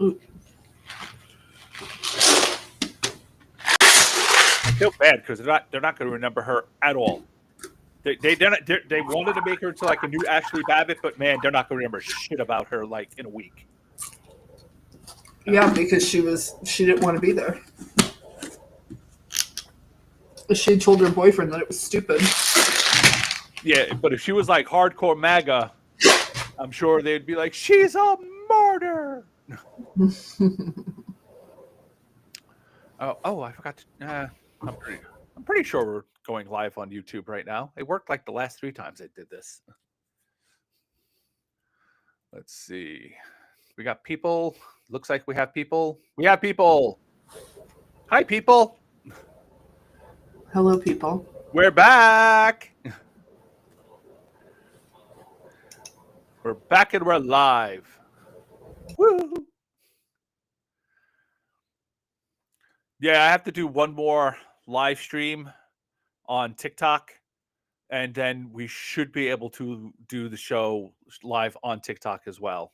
Ooh. I feel bad because they're not going to remember her at all. They wanted to make her into like a new Ashley Babbitt, but man, they're not going to remember shit about her like in a week. Yeah, because she didn't want to be there. She told her boyfriend that it was stupid. Yeah, but if she was like hardcore MAGA, I'm sure they'd be like, she's a martyr. Oh, I forgot to. I'm pretty sure we're going live on YouTube right now. It worked like the last 3 times I did this. Let's see. We got people. Looks like we have people. We have people. Hi, people. Hello, people. We're back. We're back and we're live. Woo! Yeah, I have to do one more live stream on TikTok, and then we should be able to do the show live on TikTok as well,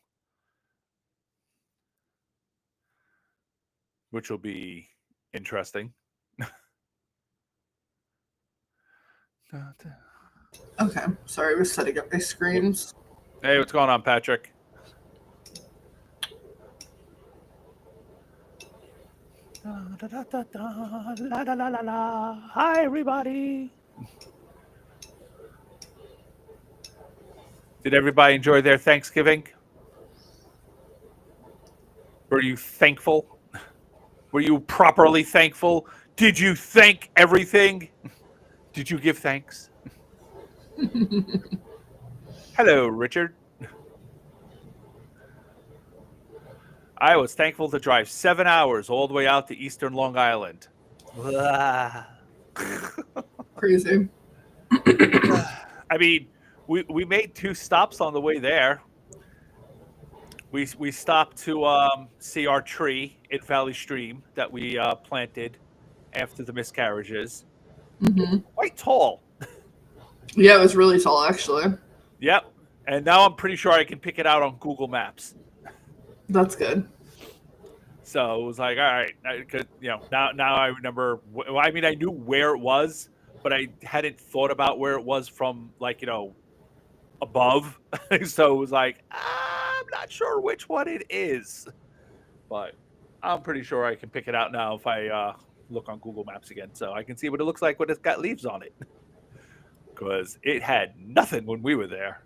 which will be interesting. Okay, sorry, I was setting up my screens. Hey, what's going on, Patrick? Hi, everybody. Did everybody enjoy their Thanksgiving? Were you thankful? Were you properly thankful? Did you thank everything? Did you give thanks? Hello, Richard. I was thankful to drive 7 hours all the way out to Eastern Long Island. Crazy. I mean, we made 2 stops on the way there. We stopped to see our tree in Valley Stream that we planted after the miscarriages. Mm-hmm. Quite tall. Yeah, it was really tall, actually. Yep. And now I'm pretty sure I can pick it out on Google Maps. That's good. So it was like, all right, now I remember. I mean, I knew where it was, but I hadn't thought about where it was from, like, above. So it was like, I'm not sure which one it is, but I'm pretty sure I can pick it out now if I look on Google Maps again, so I can see what it looks like when it's got leaves on it. Because it had nothing when we were there.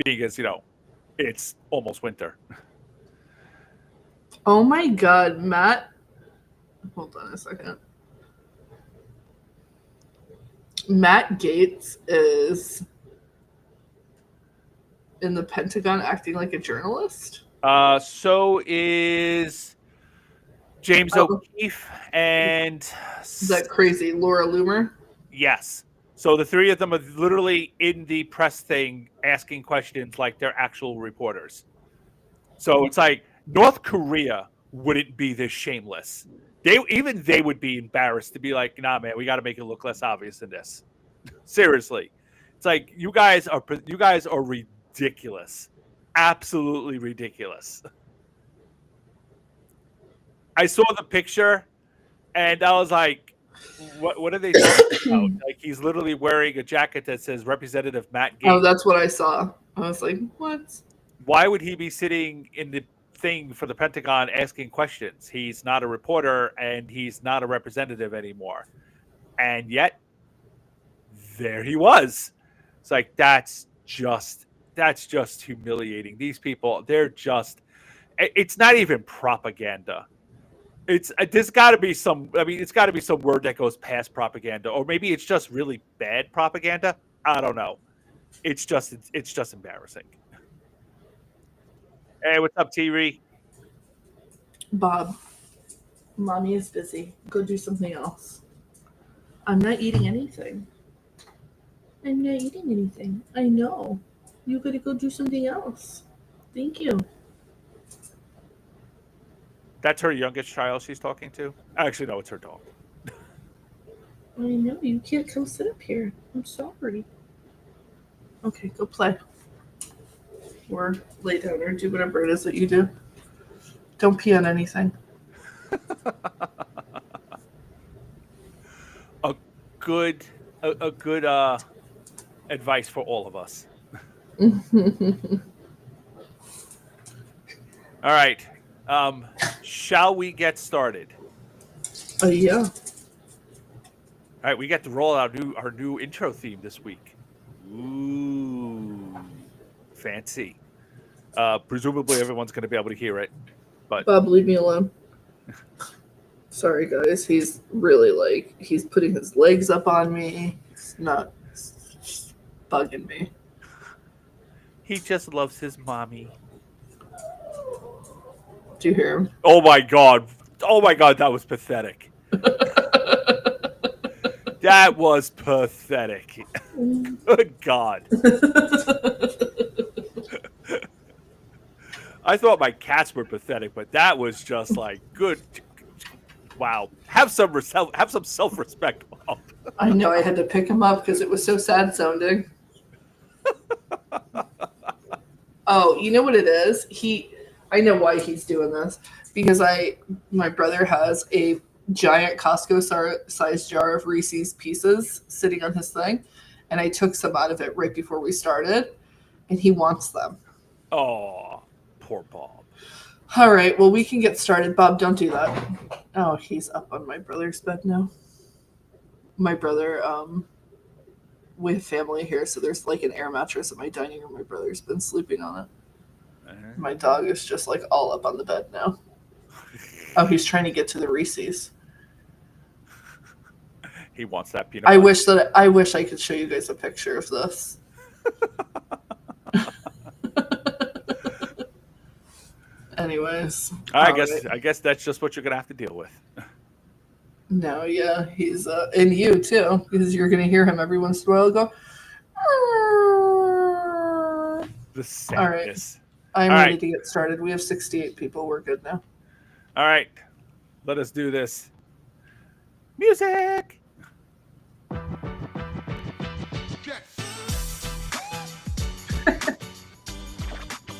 Because, it's almost winter. Oh my god, Matt. Hold on a second. Matt Gaetz is in the Pentagon acting like a journalist. So is James O'Keefe and Is that crazy Laura Loomer? Yes. So the 3 of them are literally in the press thing asking questions like they're actual reporters. So it's like North Korea wouldn't be this shameless. They would be embarrassed to be like, nah, man, we got to make it look less obvious than this. Seriously, it's like you guys are ridiculous, absolutely ridiculous. I saw the picture, and I was like, what are they talking about? Like, he's literally wearing a jacket that says Representative Matt Gaetz. Oh, that's what I saw. I was like, what? Why would he be sitting in the thing for the Pentagon asking questions? He's not a reporter, and he's not a representative anymore. And yet, there he was. It's like, that's just humiliating. These people, it's not even propaganda. There's got to be some. I mean, it's got to be some word that goes past propaganda, or maybe it's just really bad propaganda. I don't know. It's just embarrassing. Hey, what's up, T-Ree? Bob, mommy is busy. Go do something else. I'm not eating anything. I'm not eating anything. I know. You gotta go do something else. Thank you. That's her youngest child she's talking to? Actually, no, it's her dog. I know. You can't come sit up here. I'm sorry. Okay, go play. or lay down or do whatever it is that you do. Don't pee on anything. A good advice for all of us. All right. Shall we get started? Yeah. All right, we get to roll out our new intro theme this week. Ooh, fancy. Presumably everyone's going to be able to hear it, but Bob, leave me alone. Sorry, guys. He's really he's putting his legs up on me. It's just bugging me. he just loves his mommy. Do you hear him? Oh my god, that was pathetic. That was pathetic. Good God. I thought my cats were pathetic, but that was just like good. Wow. Have some self-respect, Bob. I know I had to pick him up because it was so sad sounding. Oh, you know what it is? I know why he's doing this. Because my brother has a giant Costco-sized jar of Reese's Pieces sitting on his thing, and I took some out of it right before we started, and he wants them. Oh, poor Bob. All right, well, we can get started. Bob, don't do that. Oh, he's up on my brother's bed now. My brother, we have family here, so there's like an air mattress at my dining room. My brother's been sleeping on it. My dog is just like all up on the bed now. Oh, he's trying to get to the Reese's. He wants that peanut butter. I wish I could show you guys a picture of this. Anyways. I guess that's just what you're gonna have to deal with. No, yeah, he's and you too, because you're gonna hear him every once in a while go. The sadness. All right. I'm ready to get started. We have 68 people. We're good now. All right. Let us do this. Music.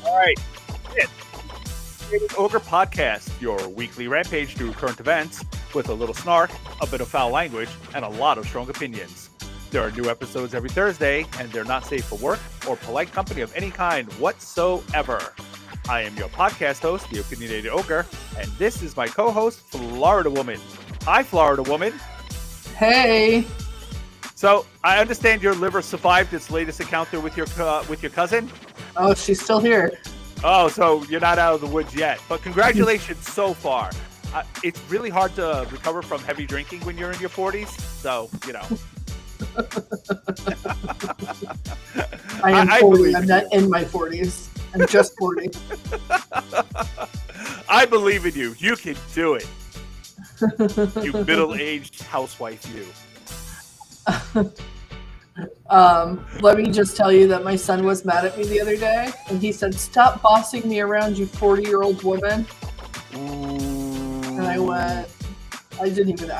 All right. Ogre Podcast, your weekly rampage through current events with a little snark, a bit of foul language, and a lot of strong opinions. There are new episodes every Thursday, and they're not safe for work or polite company of any kind whatsoever. I am your podcast host, the Opinionated Ogre, and this is my co-host, Florida Woman. Hi, Florida Woman. Hey. So, I understand your liver survived its latest encounter with your cousin? Oh, she's still here. Oh, so you're not out of the woods yet. But congratulations so far. It's really hard to recover from heavy drinking when you're in your 40s. So, you know. I am 40. I'm not in my 40s. I'm just 40. I believe in you. You can do it. You middle-aged housewife, you. Let me just tell you that my son was mad at me the other day, and he said, "Stop bossing me around, you 40-year-old woman." Ooh. And I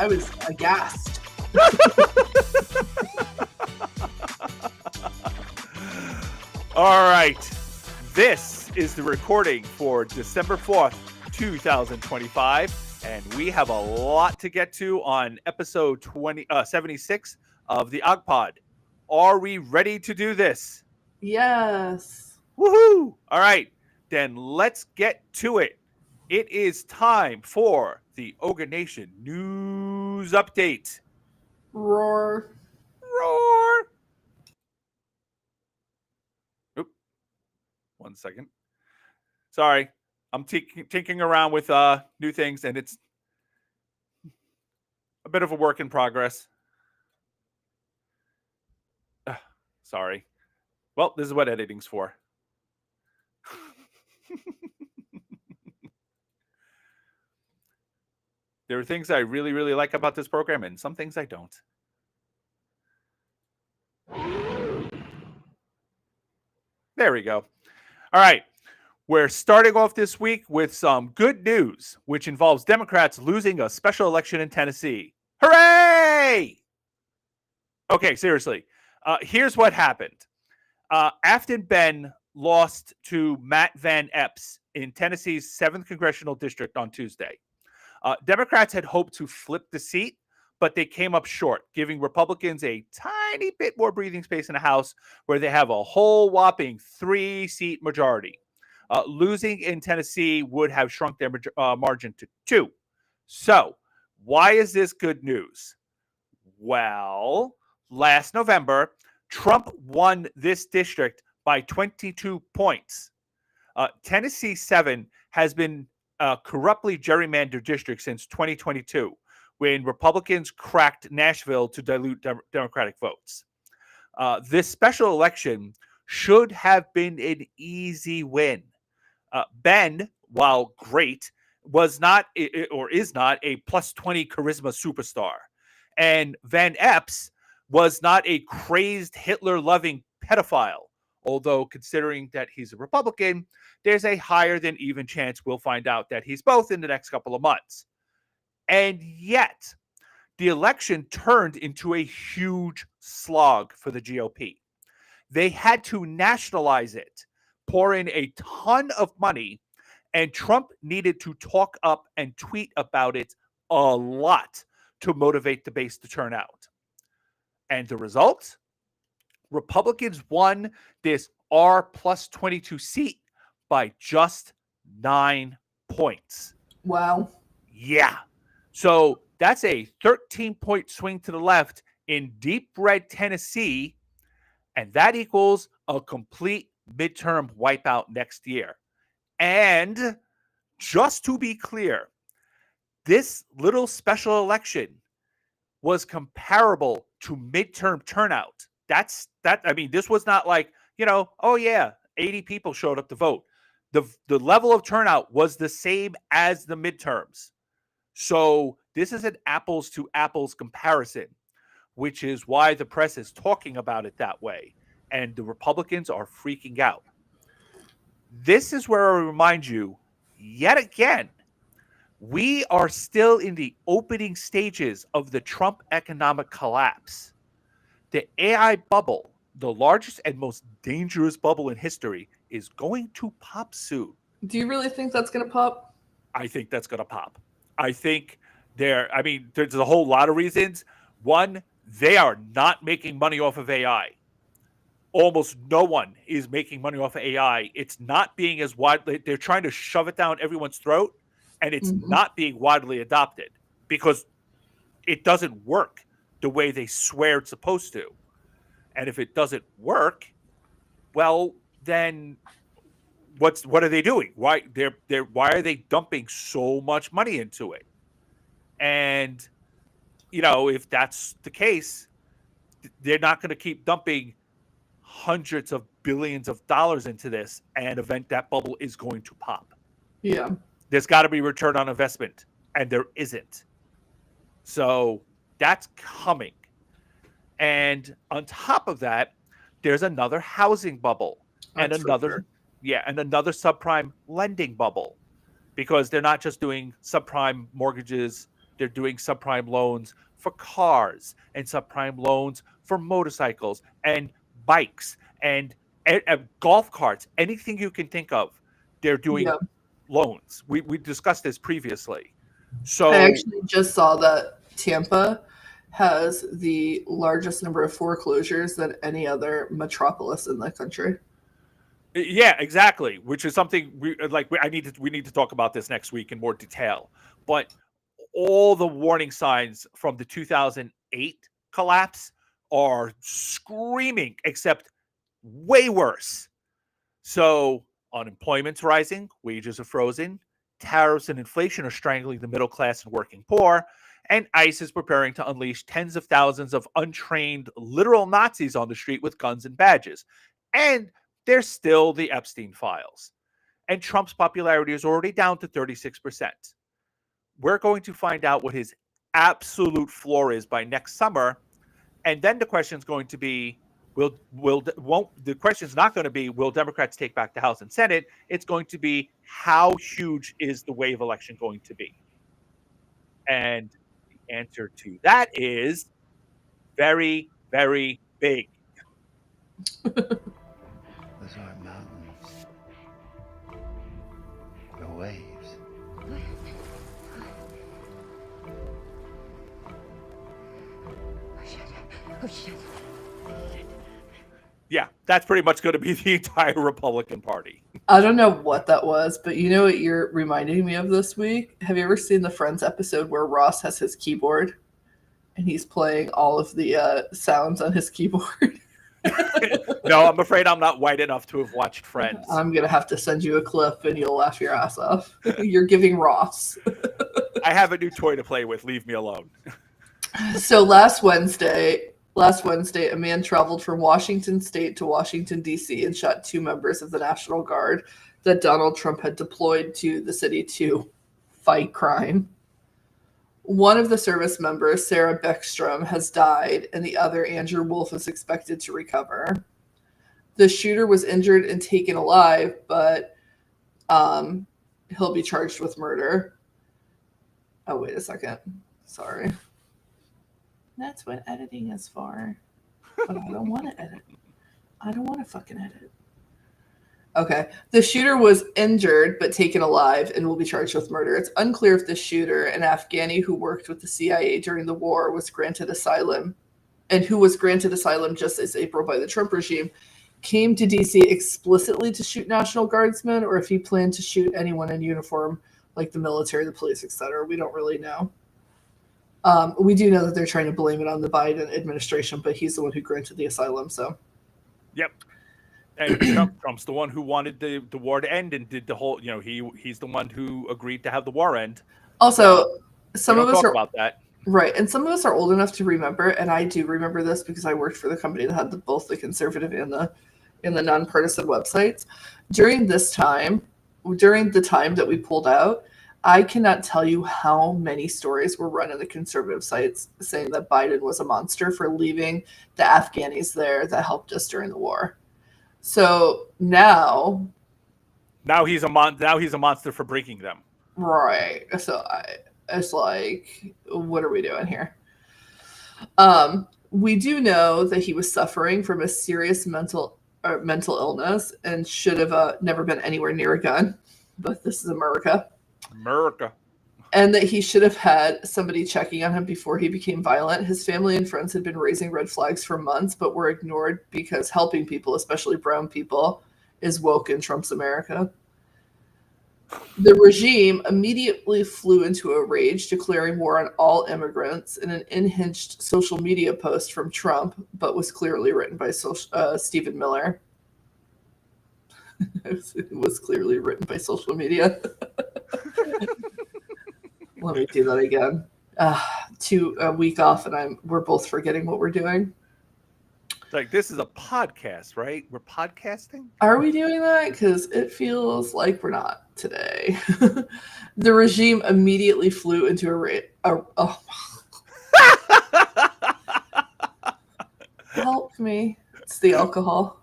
was aghast. All right. This is the recording for December 4th, 2025, and we have a lot to get to on episode 76 of the OGPod. Are we ready to do this? Yes. Woohoo! All right, then let's get to it. It is time for the Ogre Nation News Update. Roar. Roar! Oop. 1 second. Sorry, I'm tinkering around with new things, and it's a bit of a work in progress. Sorry. Well, this is what editing's for. There are things I really, really like about this program, and some things I don't. There we go. All right. We're starting off this week with some good news, which involves Democrats losing a special election in Tennessee. Hooray! Okay, seriously. Here's what happened. Afton Ben lost to Matt Van Epps in Tennessee's 7th Congressional District on Tuesday. Democrats had hoped to flip the seat, but they came up short, giving Republicans a tiny bit more breathing space in the House, where they have a whole whopping 3-seat majority. Losing in Tennessee would have shrunk their margin to 2. So, why is this good news? Well, last November, Trump won this district by 22 points. Tennessee 7 has been a corruptly gerrymandered district since 2022, when Republicans cracked Nashville to dilute Democratic votes. This special election should have been an easy win. Ben, while great, was not or is not a plus 20 charisma superstar. And Van Epps was not a crazed Hitler-loving pedophile. Although, considering that he's a Republican, there's a higher than even chance we'll find out that he's both in the next couple of months. And yet, the election turned into a huge slog for the GOP. They had to nationalize it, pour in a ton of money, and Trump needed to talk up and tweet about it a lot to motivate the base to turn out. And the result? Republicans won this R plus 22 seat by just 9 points. Wow. Yeah. So that's a 13-point swing to the left in deep red Tennessee, and that equals a complete midterm wipeout next year. And just to be clear, this little special election was comparable to midterm turnout. I mean, this was not like, oh yeah, 80 people showed up to vote. The level of turnout was the same as the midterms. So this is an apples to apples comparison, which is why the press is talking about it that way. And the Republicans are freaking out. This is where I remind you, yet again, we are still in the opening stages of the Trump economic collapse. The AI bubble, the largest and most dangerous bubble in history, is going to pop soon. Do you really think that's going to pop? I think that's going to pop. I think there's a whole lot of reasons. One, they are not making money off of AI. Almost no one is making money off of AI. It's not being as widely, they're trying to shove it down everyone's throat, and it's not being widely adopted because it doesn't work the way they swear it's supposed to. And if it doesn't work, well, then what are they doing? Why are they dumping so much money into it? And if that's the case, they're not going to keep dumping hundreds of billions of dollars into this, and event that bubble is going to pop. Yeah. There's got to be return on investment, and there isn't. So that's coming. And on top of that, there's another housing bubble and another subprime lending bubble, because they're not just doing subprime mortgages, they're doing subprime loans for cars and subprime loans for motorcycles and bikes and golf carts, anything you can think of. They're doing loans. We discussed this previously. So I actually just saw that Tampa has the largest number of foreclosures than any other metropolis in the country. Yeah, exactly. Which is something we need to talk about this next week in more detail. But all the warning signs from the 2008 collapse are screaming, except way worse. So unemployment's rising, wages are frozen, tariffs and inflation are strangling the middle class and working poor, and ICE is preparing to unleash tens of thousands of untrained literal Nazis on the street with guns and badges. And there's still the Epstein files. And Trump's popularity is already down to 36%. We're going to find out what his absolute floor is by next summer. And then the question is going to be, the question is not going to be, will Democrats take back the House and Senate? It's going to be, how huge is the wave election going to be? And the answer to that is very, very big. Those aren't mountains. Oh, shit. Yeah, that's pretty much going to be the entire Republican Party. I don't know what that was, but you know what you're reminding me of this week? Have you ever seen the Friends episode where Ross has his keyboard and he's playing all of the sounds on his keyboard? No, I'm afraid I'm not white enough to have watched Friends. I'm going to have to send you a clip and you'll laugh your ass off. You're giving Ross. I have a new toy to play with. Leave me alone. So last Wednesday, a man traveled from Washington State to Washington, D.C. and shot 2 members of the National Guard that Donald Trump had deployed to the city to fight crime. One of the service members, Sarah Beckstrom, has died, and the other, Andrew Wolf, is expected to recover. The shooter was injured and taken alive, but he'll be charged with murder. Oh, wait a second. Sorry. That's what editing is for. But I don't want to edit. I don't want to fucking edit. Okay. The shooter was injured but taken alive and will be charged with murder. It's unclear if the shooter, an Afghani who worked with the CIA during the war, was granted asylum, and who was granted asylum just this April by the Trump regime, came to D.C. explicitly to shoot National Guardsmen, or if he planned to shoot anyone in uniform, like the military, the police, etc. We don't really know. We do know that they're trying to blame it on the Biden administration, but he's the one who granted the asylum. So, yep. And Trump's the one who wanted the war to end and did the whole. He's the one who agreed to have the war end. Also, some of us talk are about that. Right, and some of us are old enough to remember, and I do remember this because I worked for the company that had both the conservative and the nonpartisan websites. During the time that we pulled out, I cannot tell you how many stories were run in the conservative sites saying that Biden was a monster for leaving the Afghanis there that helped us during the war. So now he's a monster for breaking them. Right. So it's like, what are we doing here? We do know that he was suffering from a serious mental illness and should have never been anywhere near a gun. But this is America. And that he should have had somebody checking on him before he became violent. His family and friends had been raising red flags for months, but were ignored because helping people, especially brown people, is woke in Trump's America. The regime immediately flew into a rage, declaring war on all immigrants in an unhinged social media post from Trump, but was clearly written by Stephen Miller. It was clearly written by social media. Let me do that again. A week off, and we're both forgetting what we're doing. Like, this is a podcast, right? We're podcasting? Are we doing that? Because it feels like we're not today. The regime immediately flew into a rage. Help me. It's the alcohol.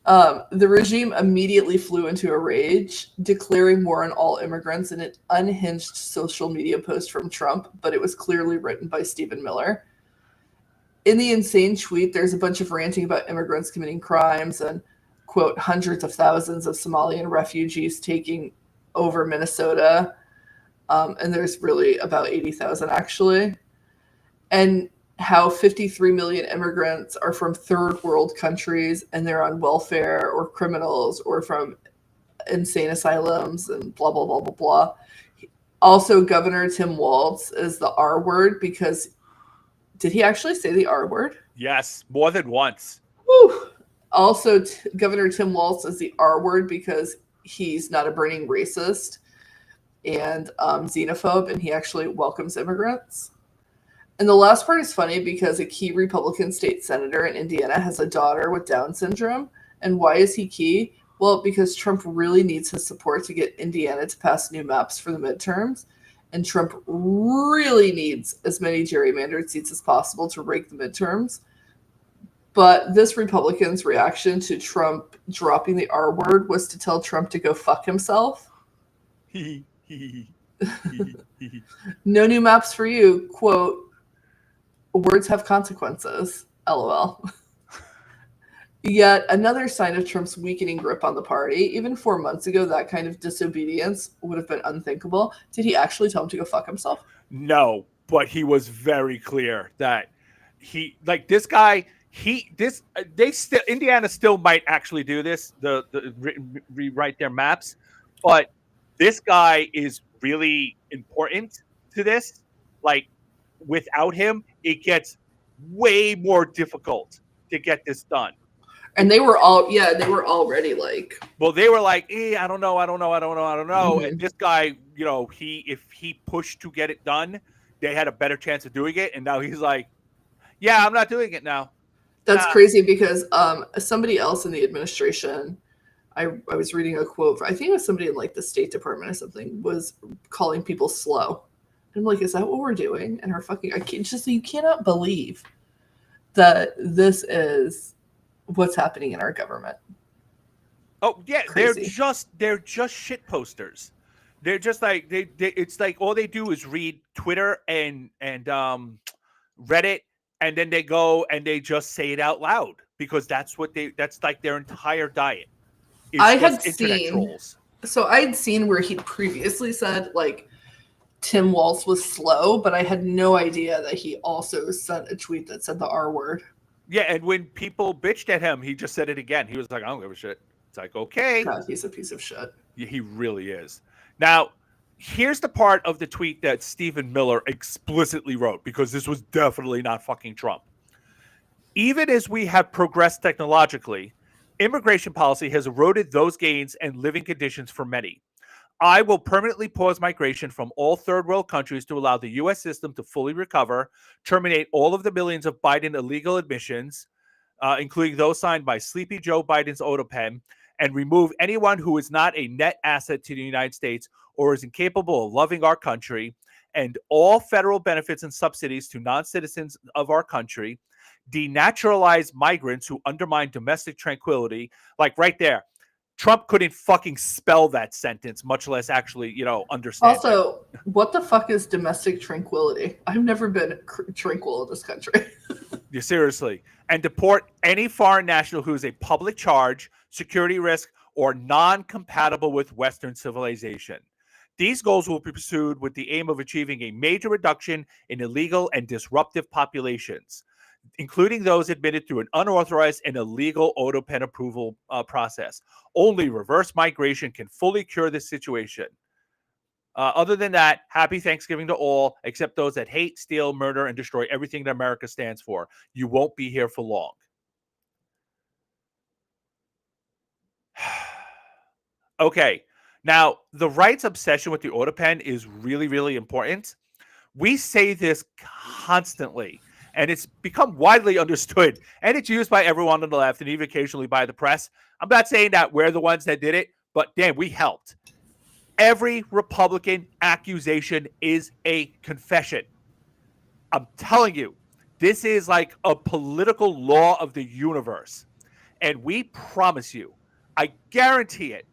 The regime immediately flew into a rage, declaring war on all immigrants in an unhinged social media post from Trump, but it was clearly written by Stephen Miller. In the insane tweet, there's a bunch of ranting about immigrants committing crimes and, quote, hundreds of thousands of Somalian refugees taking over Minnesota. And there's really about 80,000 actually. And how 53 million immigrants are from third world countries and they're on welfare or criminals or from insane asylums and blah, blah, blah, blah, blah. Also, Governor Tim Walz is the R word because did he actually say the R word? Yes, more than once. Woo. Also, Governor Tim Walz is the R word because he's not a burning racist and xenophobe, and he actually welcomes immigrants. And the last part is funny because a key Republican state senator in Indiana has a daughter with Down syndrome. And why is he key? Well, because Trump really needs his support to get Indiana to pass new maps for the midterms. And Trump really needs as many gerrymandered seats as possible to rig the midterms. But this Republican's reaction to Trump dropping the R word was to tell Trump to go fuck himself. No new maps for you. Quote, words have consequences. LOL. Yet another sign of Trump's weakening grip on the party. Even 4 months ago, that kind of disobedience would have been unthinkable. Did he actually tell him to go fuck himself? No, but he was very clear that he like this guy. They still Indiana still might actually do this. Rewrite their maps, but this guy is really important to this. Like without him, it gets way more difficult to get this done. And they were already like, Well, they were like, I don't know. Mhm. And this guy, if he pushed to get it done, they had a better chance of doing it. And now he's like, yeah, I'm not doing it now. that's crazy because somebody else in the administration, I was reading a quote, I think it was somebody in like the State Department or something, was calling people slow. And I'm like, is that what we're doing? And you cannot believe that this is what's happening in our government. Oh yeah, Crazy. they're just shit posters. They're just like it's like all they do is read Twitter and Reddit, and then they go and they just say it out loud because that's like their entire diet. I had internet seen trolls. So I'd seen where he previously said like Tim Walz was slow, but I had no idea that he also sent a tweet that said the R word. Yeah, and when people bitched at him, he just said it again. He was like, I don't give a shit. It's like, okay. God, he's a piece of shit. Yeah, he really is. Now, here's the part of the tweet that Stephen Miller explicitly wrote, because this was definitely not fucking Trump. Even as we have progressed technologically, immigration policy has eroded those gains and living conditions for many. I will permanently pause migration from all third world countries to allow the U.S. system to fully recover, terminate all of the millions of Biden illegal admissions, including those signed by Sleepy Joe Biden's auto pen, and remove anyone who is not a net asset to the United States or is incapable of loving our country, and all federal benefits and subsidies to non-citizens of our country, denaturalize migrants who undermine domestic tranquility. Like right there, Trump couldn't fucking spell that sentence, much less actually, understand it. Also, what the fuck is domestic tranquility? I've never been tranquil in this country. Yeah, seriously. And deport any foreign national who is a public charge, security risk, or non-compatible with Western civilization. These goals will be pursued with the aim of achieving a major reduction in illegal and disruptive populations, including those admitted through an unauthorized and illegal auto pen approval process. Only reverse migration can fully cure this situation. Other than that, happy Thanksgiving to all, except those that hate, steal, murder, and destroy everything that America stands for. You won't be here for long. Okay. Now, the right's obsession with the auto pen is really, really important. We say this constantly, and it's become widely understood, and it's used by everyone on the left and even occasionally by the press. I'm not saying that we're the ones that did it, but damn, we helped. Every Republican accusation is a confession. I'm telling you, this is like a political law of the universe. And we promise you, I guarantee it,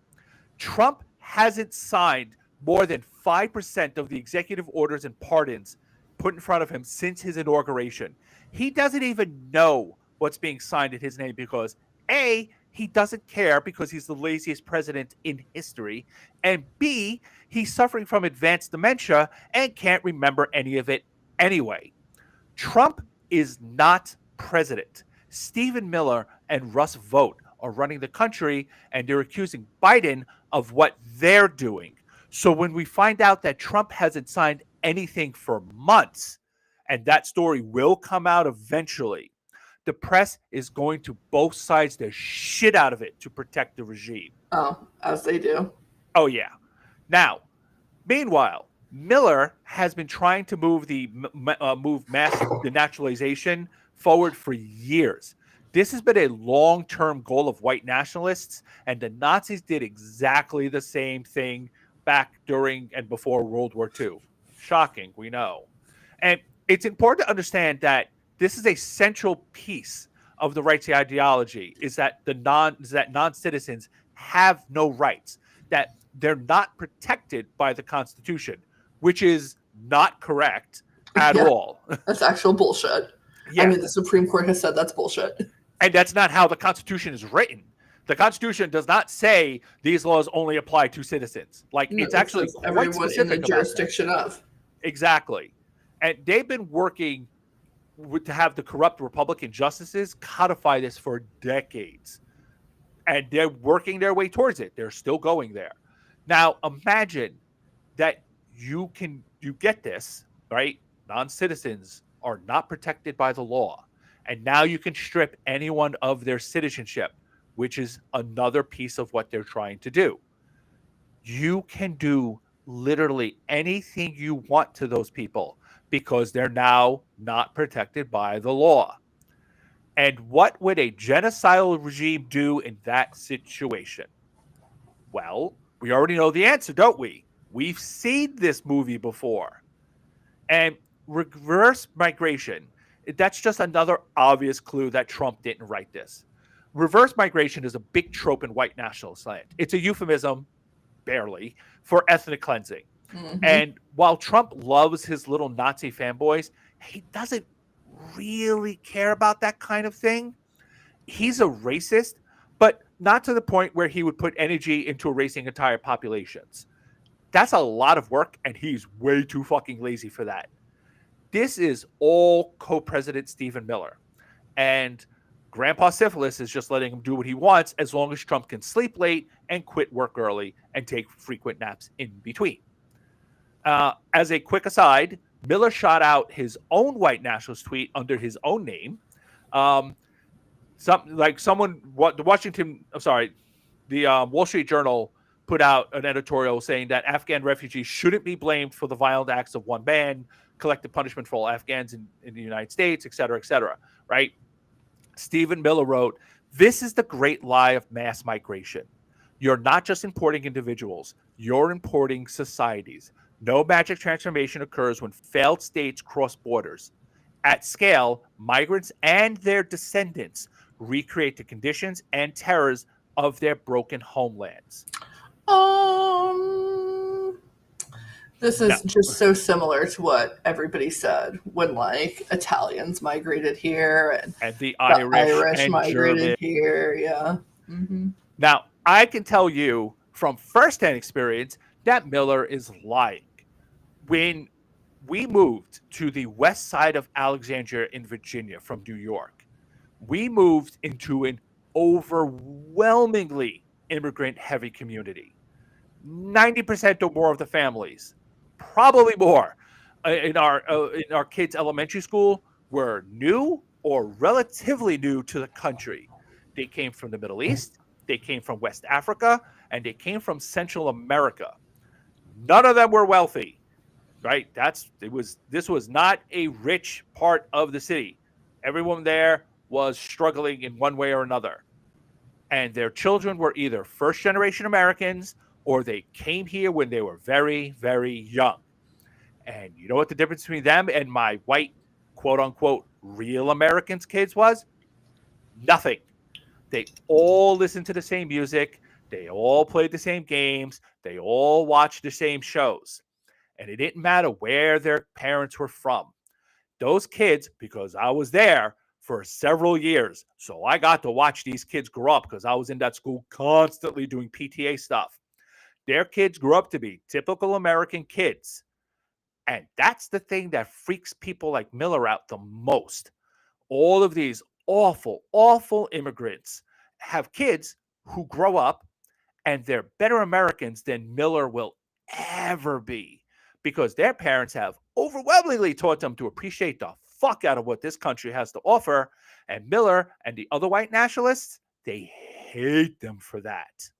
Trump hasn't signed more than 5% of the executive orders and pardons put in front of him since his inauguration. He doesn't even know what's being signed in his name because, A, he doesn't care because he's the laziest president in history, and B, he's suffering from advanced dementia and can't remember any of it anyway. Trump is not president. Stephen Miller and Russ Vought are running the country, and they're accusing Biden of what they're doing. So when we find out that Trump hasn't signed anything for months, and that story will come out eventually, the press is going to both sides the shit out of it to protect the regime. Oh, as they do. Oh, yeah. Now, meanwhile, Miller has been trying to move mass denaturalization forward for years. This has been a long-term goal of white nationalists, and the Nazis did exactly the same thing back during and before World War II. Shocking, we know. And it's important to understand that this is a central piece of the right's ideology, is that non-citizens have no rights, that they're not protected by the Constitution, which is not correct at all. That's actual bullshit. Yeah. I mean, the Supreme Court has said that's bullshit. And that's not how the Constitution is written. The Constitution does not say these laws only apply to citizens. It's actually quite specific in the jurisdiction of. Exactly. And they've been working to have the corrupt Republican justices codify this for decades. And they're working their way towards it. They're still going there. Now, imagine that you get this, right? Non-citizens are not protected by the law. And now you can strip anyone of their citizenship, which is another piece of what they're trying to do. You can do literally anything you want to those people because they're now not protected by the law. And what would a genocidal regime do in that situation? Well, we already know the answer, don't we? We've seen this movie before. And reverse migration, that's just another obvious clue that Trump didn't write this. Reverse migration is a big trope in white nationalist land. It's a euphemism, barely, for ethnic cleansing. Mm-hmm. And while Trump loves his little Nazi fanboys, he doesn't really care about that kind of thing. He's a racist, but not to the point where he would put energy into erasing entire populations. That's a lot of work, and he's way too fucking lazy for that. This is all co-president Stephen Miller. And Grandpa Syphilis is just letting him do what he wants as long as Trump can sleep late and quit work early and take frequent naps in between. As a quick aside, Miller shot out his own white nationalist tweet under his own name. The Wall Street Journal put out an editorial saying that Afghan refugees shouldn't be blamed for the violent acts of one man, collective punishment for all Afghans in the United States, et cetera, right? Stephen Miller wrote, "This is the great lie of mass migration. You're not just importing individuals, you're importing societies. No magic transformation occurs when failed states cross borders. At scale, migrants and their descendants recreate the conditions and terrors of their broken homelands." This is just so similar to what everybody said when, like, Italians migrated here and the Irish and migrated German. here. Yeah. Mm-hmm. Now, I can tell you from firsthand experience that Miller is lying. When we moved to the west side of Alexandria in Virginia from New York, we moved into an overwhelmingly immigrant-heavy community. 90% or more of the families, probably more, in our kids' elementary school were new or relatively new to the country. They came from the Middle East, they came from West Africa, and they came from Central America. None of them were wealthy, right? This was not a rich part of the city. Everyone there was struggling in one way or another. And their children were either first-generation Americans or they came here when they were very, very young. And you know what the difference between them and my white, quote-unquote, real Americans kids was? Nothing. They all listened to the same music. They all played the same games. They all watched the same shows. And it didn't matter where their parents were from. Those kids, because I was there for several years, so I got to watch these kids grow up because I was in that school constantly doing PTA stuff. Their kids grew up to be typical American kids. And that's the thing that freaks people like Miller out the most. All of these awful, awful immigrants have kids who grow up and they're better Americans than Miller will ever be because their parents have overwhelmingly taught them to appreciate the fuck out of what this country has to offer. And Miller and the other white nationalists, they hate them for that.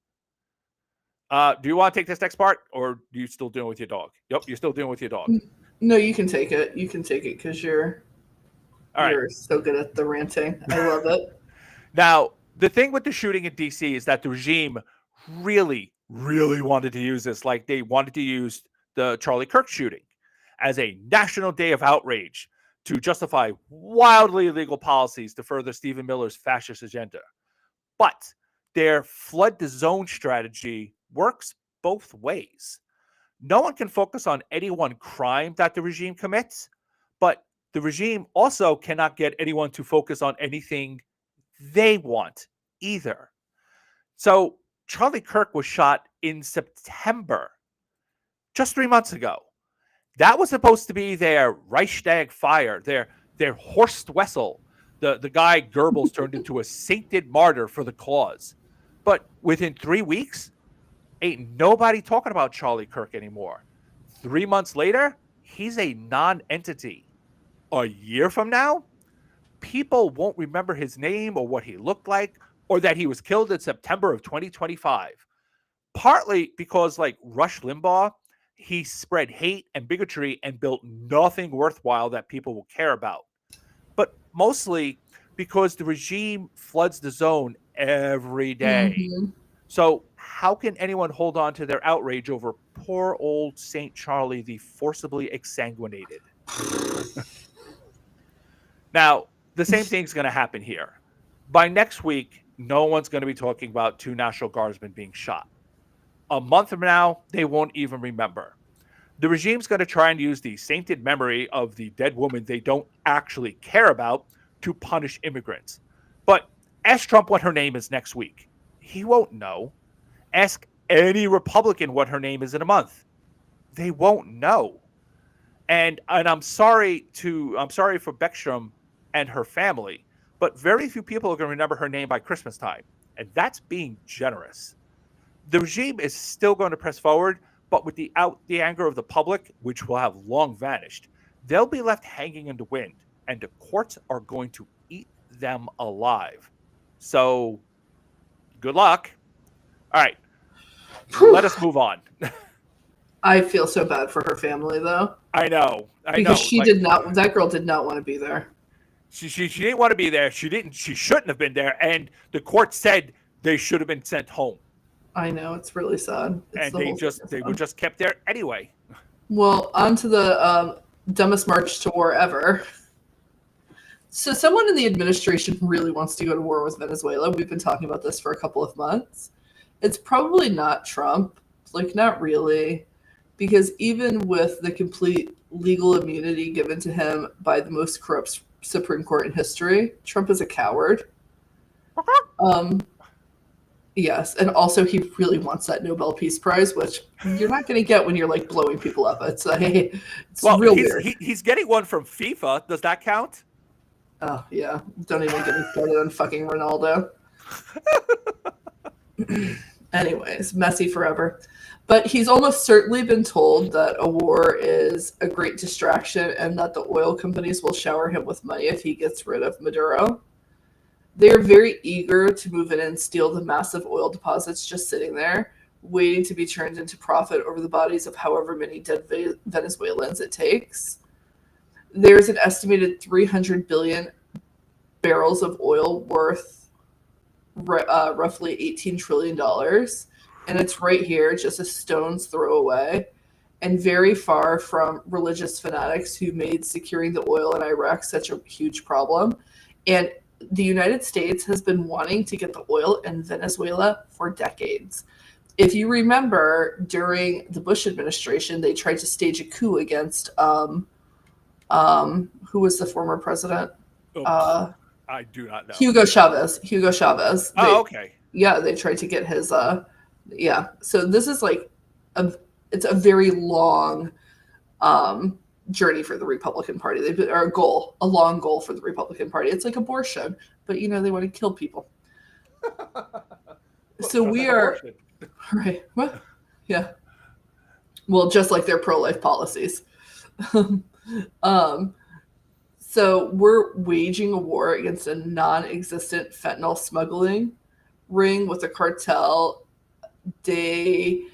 Do you want to take this next part, or are you still dealing with your dog? Yep, you're still dealing with your dog. No, you can take it. You can take it because you're so good at the ranting. I love it. Now, the thing with the shooting in D.C. is that the regime really, really wanted to use this, like they wanted to use the Charlie Kirk shooting as a national day of outrage to justify wildly illegal policies to further Stephen Miller's fascist agenda. But their flood the zone strategy works both ways. No one can focus on any one crime that the regime commits, but the regime also cannot get anyone to focus on anything they want either. So Charlie Kirk was shot in September, just 3 months ago. That was supposed to be their Reichstag fire, their Their Horst Wessel, the guy Goebbels turned into a sainted martyr for the cause. But within 3 weeks, ain't nobody talking about Charlie Kirk anymore. 3 months later, he's a non-entity. A year from now, people won't remember his name or what he looked like or that he was killed in September of 2025. Partly because, like Rush Limbaugh, he spread hate and bigotry and built nothing worthwhile that people will care about. But mostly because the regime floods the zone every day. Mm-hmm. So how can anyone hold on to their outrage over poor old St. Charlie the forcibly exsanguinated? Now, the same thing's going to happen here. By next week, no one's going to be talking about 2 National Guardsmen being shot. A month from now, they won't even remember. The regime's going to try and use the sainted memory of the dead woman they don't actually care about to punish immigrants. But ask Trump what her name is next week. He won't know. Ask any Republican what her name is in a month. They won't know. And I'm sorry for Beckstrom and her family, but very few people are going to remember her name by Christmas time. And that's being generous. The regime is still going to press forward, but with the anger of the public, which will have long vanished, they'll be left hanging in the wind, and the courts are going to eat them alive. So, good luck. All right, let us move on. I feel so bad for her family, though. I know. Because she did not. That girl did not want to be there. She didn't want to be there. She shouldn't have been there. And the court said they should have been sent home. I know, it's really sad. And they were just kept there anyway. Well, on to the dumbest march to war ever. So someone in the administration really wants to go to war with Venezuela. We've been talking about this for a couple of months. It's probably not Trump. Like, not really. Because even with the complete legal immunity given to him by the most corrupt Supreme Court in history, Trump is a coward. Yes, and also he really wants that Nobel Peace Prize, which you're not going to get when you're like blowing people up. It's real weird. He's getting one from FIFA. Does that count? Oh yeah, don't even get me started on fucking Ronaldo. Anyways, messy forever. But he's almost certainly been told that a war is a great distraction and that the oil companies will shower him with money if he gets rid of Maduro. They're very eager to move in and steal the massive oil deposits just sitting there, waiting to be turned into profit over the bodies of however many dead Venezuelans it takes. There's an estimated 300 billion barrels of oil worth roughly $18 trillion. And it's right here, just a stone's throw away, and very far from religious fanatics who made securing the oil in Iraq such a huge problem. And the United States has been wanting to get the oil in Venezuela for decades. If you remember, during the Bush administration, they tried to stage a coup against who was the former president? I do not know. Hugo Chavez. Okay. Yeah, they tried to get his yeah. So this is like it's a very long journey for the Republican Party. A long goal for the Republican Party. It's like abortion, but they want to kill people. So we are right. What? Yeah. Well, just like their pro-life policies. So we're waging a war against a non-existent fentanyl smuggling ring with the cartel de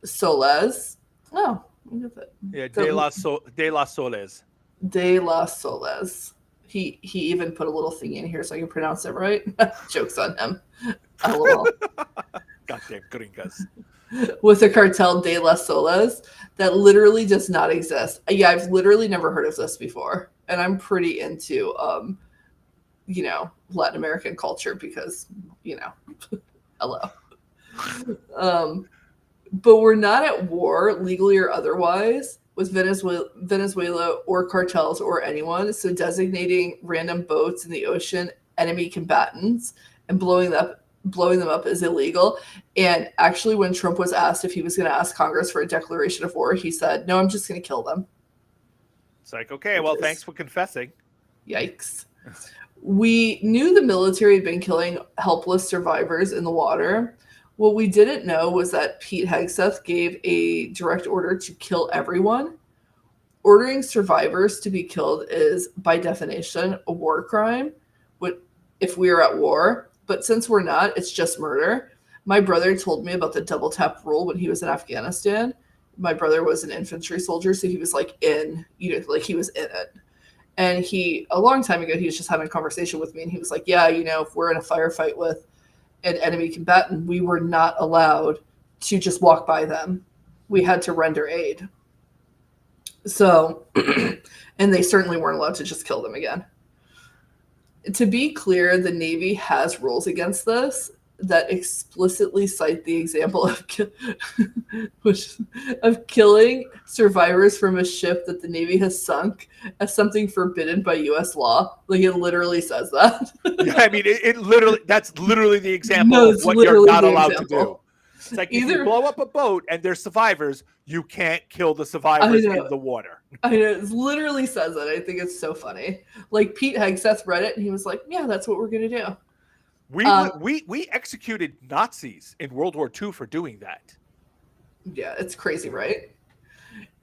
Soles. Oh, look at that. Yeah, De Las Soles. De Las Soles. He even put a little thing in here so I can pronounce it right. Joke's on him. LOL. Goddamn gringas. With the cartel de Las Soles that literally does not exist. Yeah, I've literally never heard of this before. And I'm pretty into Latin American culture because, hello. But we're not at war, legally or otherwise, with Venezuela or cartels or anyone. So designating random boats in the ocean enemy combatants and blowing them up is illegal. And actually, when Trump was asked if he was going to ask Congress for a declaration of war, he said, "No, I'm just going to kill them." It's like, okay, well, thanks for confessing. Yikes. We knew the military had been killing helpless survivors in the water. What we didn't know was that Pete Hegseth gave a direct order to kill everyone. Ordering survivors to be killed is, by definition, a war crime if we are at war. But since we're not, it's just murder. My brother told me about the double tap rule when he was in Afghanistan. My brother was an infantry soldier, so he was like he was in it. And a long time ago, he was just having a conversation with me, and he was like, yeah, if we're in a firefight with an enemy combatant, we were not allowed to just walk by them. We had to render aid. So, and they certainly weren't allowed to just kill them again. To be clear, the Navy has rules against this that explicitly cite the example of killing survivors from a ship that the Navy has sunk as something forbidden by U.S. law. Like, it literally says that. Yeah, I mean, it literally, that's literally the example of what you're not allowed to do. It's like, if you blow up a boat and there's survivors, you can't kill the survivors in the water. I know, it literally says it. I think it's so funny. Like, Pete Hegseth read it and he was like, yeah, that's what we're going to do. We executed Nazis in World War II for doing that. Yeah, it's crazy, right?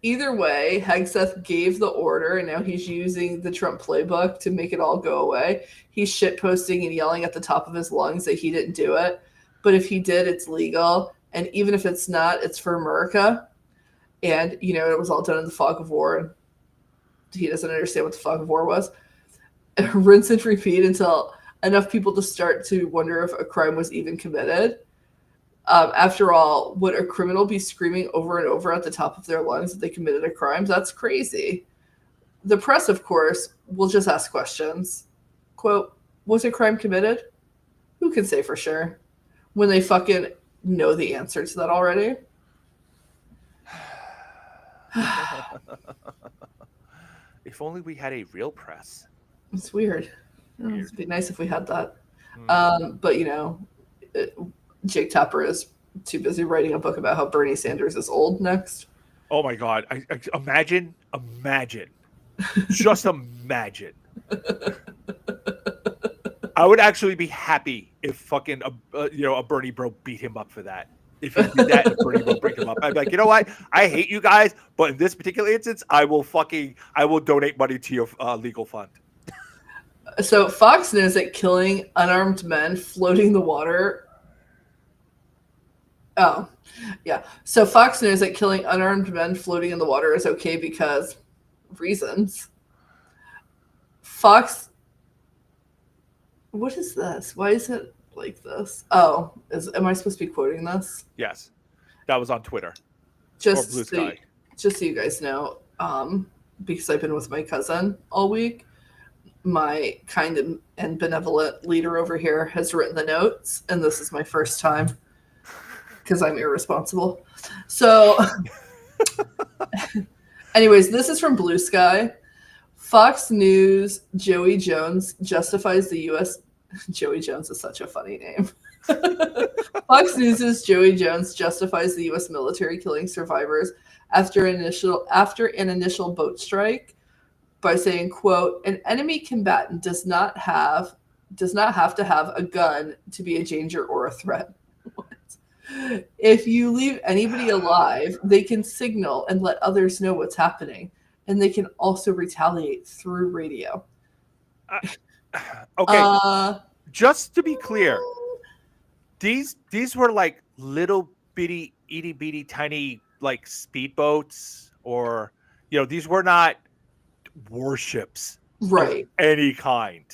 Either way, Hegseth gave the order, and now he's using the Trump playbook to make it all go away. He's shitposting and yelling at the top of his lungs that he didn't do it. But if he did, it's legal. And even if it's not, it's for America. And, it was all done in the fog of war. And he doesn't understand what the fog of war was. Rinse and repeat until enough people to start to wonder if a crime was even committed. After all, would a criminal be screaming over and over at the top of their lungs that they committed a crime? That's crazy. The press, of course, will just ask questions. Quote, was a crime committed? Who can say for sure? When they fucking know the answer to that already. If only we had a real press. It's weird. It'd be nice if we had that. But, Jake Tapper is too busy writing a book about how Bernie Sanders is old next. Oh my God. I imagine. Just imagine. I would actually be happy if fucking a Bernie bro beat him up for that. If he did that and Bernie bro beat him up, I'd be like, you know what? I hate you guys, but in this particular instance, I will donate money to your legal fund. So Fox knows that killing unarmed men floating the water. Oh, yeah. So Fox knows that killing unarmed men floating in the water is okay because reasons. Fox. What is this? Why is it like this? Oh, am I supposed to be quoting this? Yes, that was on Twitter. Just or Blue Sky. Just so you guys know, because I've been with my cousin all week, my kind and benevolent leader over here has written the notes, and this is my first time because I'm irresponsible. So, anyways, this is from Blue Sky. Fox News Joey Jones justifies the U.S. Joey Jones is such a funny name. Fox News' Joey Jones justifies the U.S. military killing survivors after an initial boat strike by saying, quote, an enemy combatant does not have to have a gun to be a danger or a threat. What? If you leave anybody alive, they can signal and let others know what's happening. And they can also retaliate through radio. Okay. Just to be clear, these were like little bitty, itty bitty, tiny like speedboats, or these were not warships, right? Of any kind.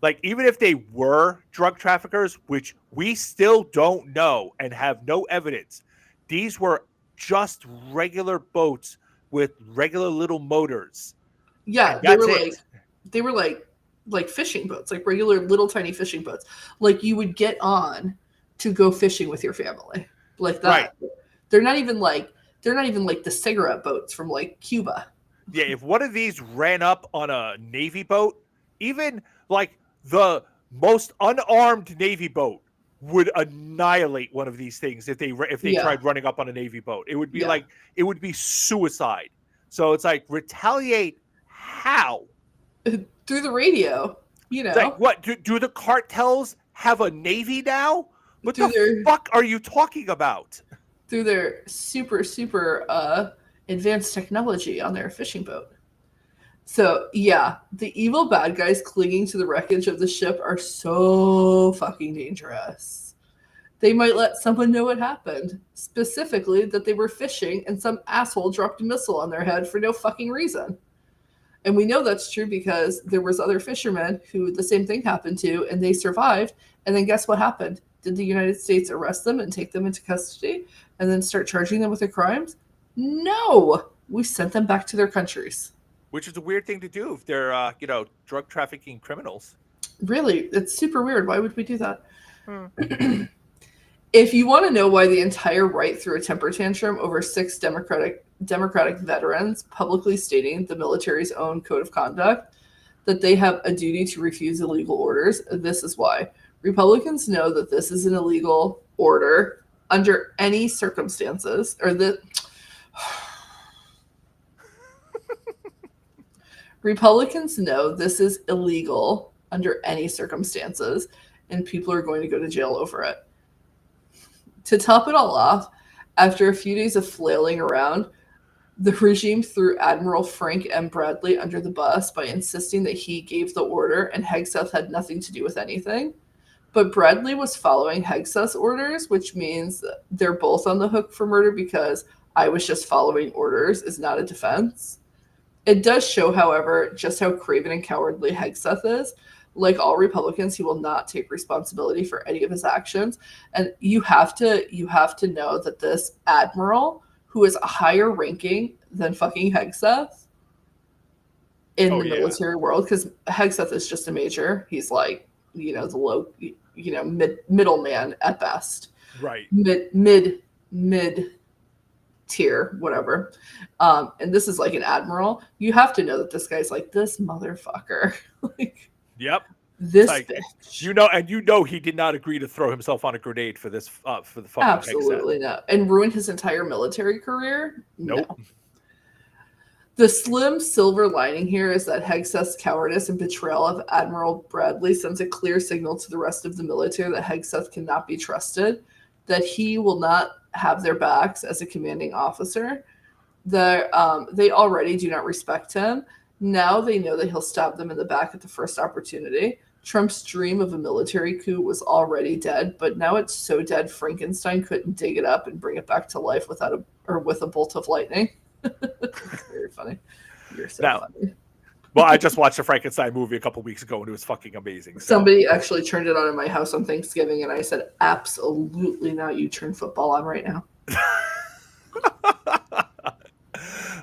Like, even if they were drug traffickers, which we still don't know and have no evidence, these were just regular boats with regular little motors. Yeah, they were like fishing boats, like regular little tiny fishing boats. Like you would get on to go fishing with your family. Like that. Right. They're not even like the cigarette boats from like Cuba. Yeah, if one of these ran up on a Navy boat, even like the most unarmed Navy boat would annihilate one of these things if they tried running up on a Navy boat. It would be it would be suicide. So it's like retaliate How? Through the radio, It's like, what? Do the cartels have a navy now? What the fuck are you talking about? Through their super advanced technology on their fishing boat. So, yeah, the evil bad guys clinging to the wreckage of the ship are so fucking dangerous. They might let someone know what happened, specifically that they were fishing and some asshole dropped a missile on their head for no fucking reason. And we know that's true because there was other fishermen who the same thing happened to and they survived. And then guess what happened? Did the United States arrest them and take them into custody and then start charging them with their crimes? No, we sent them back to their countries. Which is a weird thing to do if they're, drug trafficking criminals. Really, it's super weird. Why would we do that? If you want to know why the entire right threw a temper tantrum over 6 Democratic veterans publicly stating the military's own code of conduct that they have a duty to refuse illegal orders, this is why. Republicans know that this is an illegal order under any circumstances, or that Republicans know this is illegal under any circumstances, and people are going to go to jail over it. To top it all off, after a few days of flailing around, the regime threw Admiral Frank M. Bradley under the bus by insisting that he gave the order and Hegseth had nothing to do with anything. But Bradley was following Hegseth's orders, which means they're both on the hook for murder because I was just following orders is not a defense. It does show, however, just how craven and cowardly Hegseth is. Like all Republicans, he will not take responsibility for any of his actions. And you have to know that this admiral, who is a higher ranking than fucking Hegseth in the military world, because Hegseth is just a major. He's like, the low, middleman at best. Right. Mid tier, whatever. And this is like an admiral. You have to know that this guy's like, this motherfucker. Like, yep. This like, bitch. He did not agree to throw himself on a grenade for this for the fucking absolutely not. And ruin his entire military career? Nope. No. The slim silver lining here is that Hegseth's cowardice and betrayal of Admiral Bradley sends a clear signal to the rest of the military that Hegseth cannot be trusted, that he will not have their backs as a commanding officer, that they already do not respect him. Now they know that he'll stab them in the back at the first opportunity. Trump's dream of a military coup was already dead, but now it's so dead Frankenstein couldn't dig it up and bring it back to life with a bolt of lightning. Very funny. You're so funny. Well, I just watched a Frankenstein movie a couple weeks ago and it was fucking amazing. So. Somebody actually turned it on in my house on Thanksgiving and I said, absolutely not. You turn football on right now.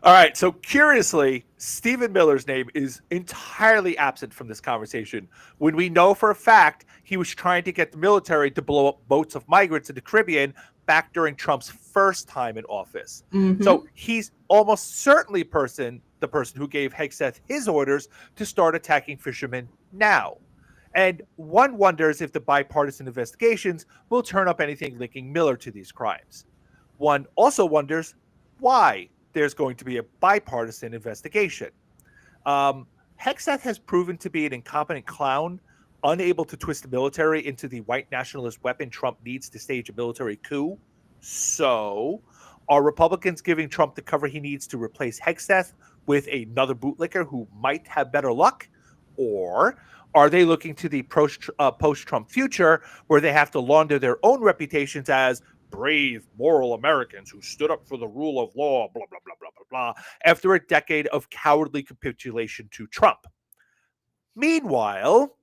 All right. So curiously, Stephen Miller's name is entirely absent from this conversation when we know for a fact he was trying to get the military to blow up boats of migrants in the Caribbean back during Trump's first time in office. Mm-hmm. So he's almost certainly the person who gave Hegseth his orders to start attacking fishermen now. And one wonders if the bipartisan investigations will turn up anything linking Miller to these crimes. One also wonders why there's going to be a bipartisan investigation. Hegseth has proven to be an incompetent clown, unable to twist the military into the white nationalist weapon Trump needs to stage a military coup. So, are Republicans giving Trump the cover he needs to replace Hegseth with another bootlicker who might have better luck? Or are they looking to the post-Trump future where they have to launder their own reputations as brave, moral Americans who stood up for the rule of law, blah, blah, blah, blah, blah, blah, after a decade of cowardly capitulation to Trump? Meanwhile,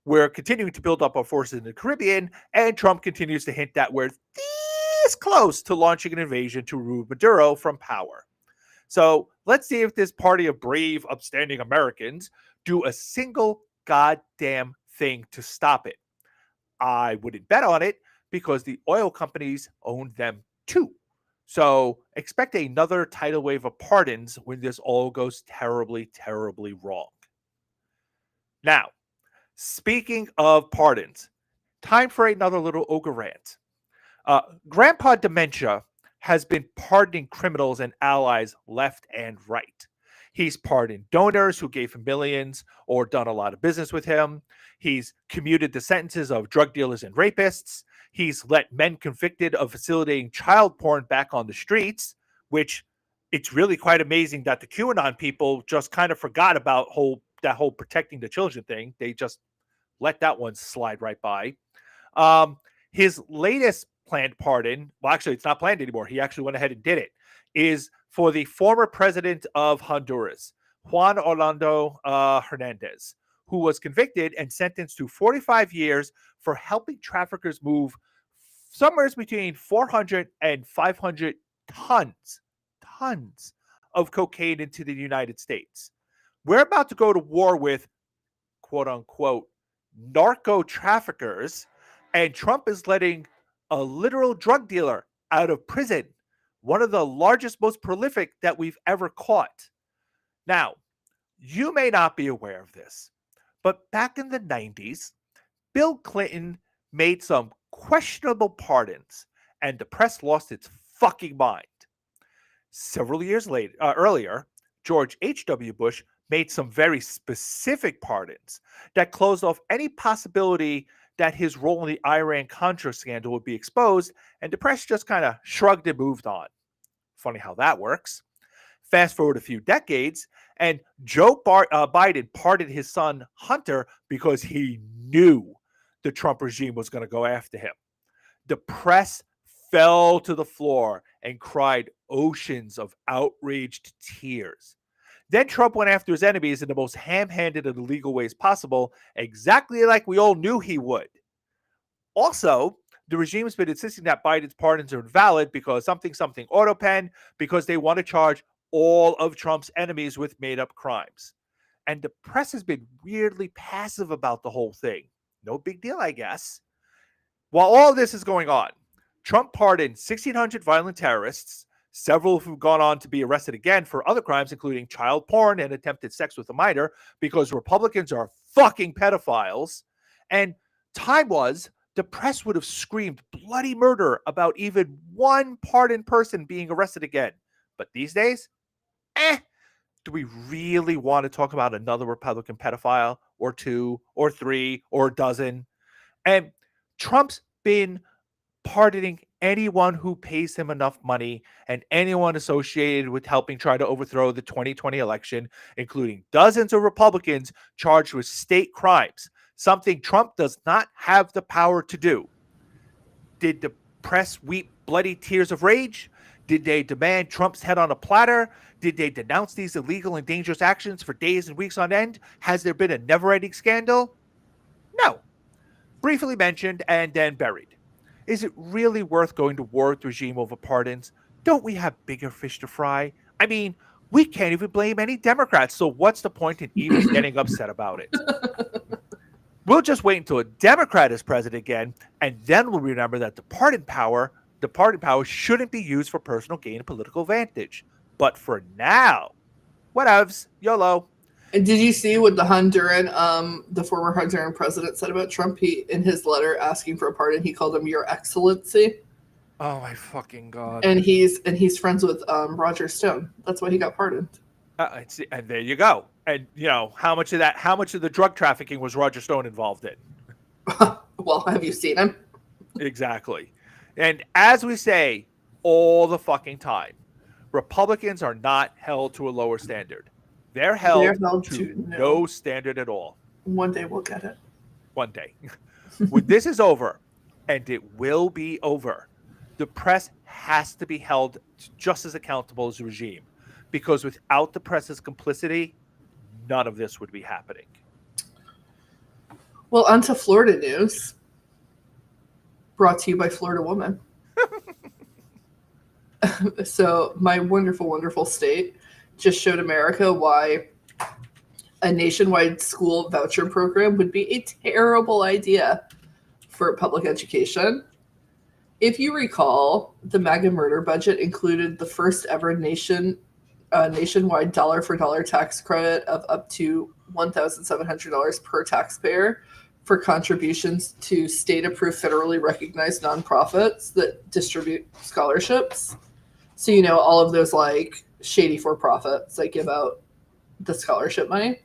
we're continuing to build up our forces in the Caribbean, and Trump continues to hint that we're this close to launching an invasion to remove Maduro from power. So let's see if this party of brave, upstanding Americans do a single goddamn thing to stop it. I wouldn't bet on it because the oil companies own them too. So expect another tidal wave of pardons when this all goes terribly, terribly wrong. Now, speaking of pardons, time for another little ogre rant. Grandpa Dementia has been pardoning criminals and allies left and right. He's pardoned donors who gave him millions or done a lot of business with him. He's commuted the sentences of drug dealers and rapists. He's let men convicted of facilitating child porn back on the streets, which it's really quite amazing that the QAnon people just kind of forgot about that whole protecting the children thing. They just let that one slide right by. His latest planned pardon, well, actually, it's not planned anymore. He actually went ahead and did it, is for the former president of Honduras, Juan Orlando Hernandez, who was convicted and sentenced to 45 years for helping traffickers move somewhere between 400 and 500 tons of cocaine into the United States. We're about to go to war with, quote unquote, narco traffickers, and Trump is letting a literal drug dealer out of prison, one of the largest, most prolific that we've ever caught. Now, you may not be aware of this, but back in the 90s, Bill Clinton made some questionable pardons, and the press lost its fucking mind. Several years earlier, George H.W. Bush made some very specific pardons that closed off any possibility that his role in the Iran-Contra scandal would be exposed, and the press just kind of shrugged and moved on. Funny how that works. Fast forward a few decades, and Joe Biden pardoned his son Hunter because he knew the Trump regime was going to go after him. The press fell to the floor and cried oceans of outraged tears. Then Trump went after his enemies in the most ham-handed and illegal ways possible, exactly like we all knew he would. Also, the regime has been insisting that Biden's pardons are invalid because something autopen, because they want to charge all of Trump's enemies with made-up crimes. And the press has been weirdly passive about the whole thing. No big deal, I guess. While all of this is going on, Trump pardoned 1,600 violent terrorists, several who've gone on to be arrested again for other crimes, including child porn and attempted sex with a minor, because Republicans are fucking pedophiles. And time was, the press would have screamed bloody murder about even one pardoned person being arrested again. But these days, do we really want to talk about another Republican pedophile or two or three or a dozen? And Trump's been pardoning anyone who pays him enough money and anyone associated with helping try to overthrow the 2020 election, including dozens of Republicans charged with state crimes, something Trump does not have the power to do. Did the press weep bloody tears of rage? Did they demand Trump's head on a platter? Did they denounce these illegal and dangerous actions for days and weeks on end? Has there been a never-ending scandal? No. Briefly mentioned and then buried. Is it really worth going to war with the regime over pardons? Don't we have bigger fish to fry? I mean, we can't even blame any Democrats, so what's the point in even getting upset about it? We'll just wait until a Democrat is president again, and then we'll remember that the pardon power shouldn't be used for personal gain and political advantage. But for now, whatevs, YOLO. And did you see what the former Honduran president said about Trump? He, in his letter asking for a pardon, he called him Your Excellency. Oh my fucking God. And he's friends with Roger Stone. That's why he got pardoned. And there you go. And you know, how much of the drug trafficking was Roger Stone involved in? Well, have you seen him? Exactly. And as we say all the fucking time, Republicans are not held to a lower standard. They're held to no standard at all. One day we'll get it. One day. When this is over, and it will be over, the press has to be held just as accountable as the regime. Because without the press's complicity, none of this would be happening. Well, on to Florida news. Brought to you by Florida Woman. So my wonderful, wonderful state just showed America why a nationwide school voucher program would be a terrible idea for public education. If you recall, the MAGA murder budget included the first ever nationwide dollar-for-dollar tax credit of up to $1,700 per taxpayer for contributions to state-approved, federally recognized nonprofits that distribute scholarships. So, you know, all of those like shady for-profits that give out the scholarship money.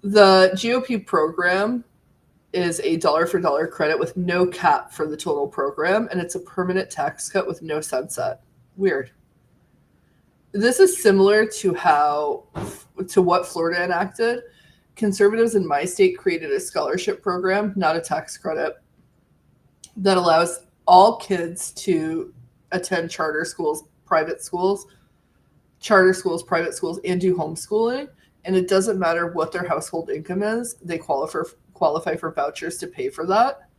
The GOP program is a dollar-for-dollar credit with no cap for the total program, and it's a permanent tax cut with no sunset. Weird. This is similar to what Florida enacted. Conservatives in my state created a scholarship program, not a tax credit, that allows all kids to attend charter schools, private schools, and do homeschooling. And it doesn't matter what their household income is, they qualify for vouchers to pay for that.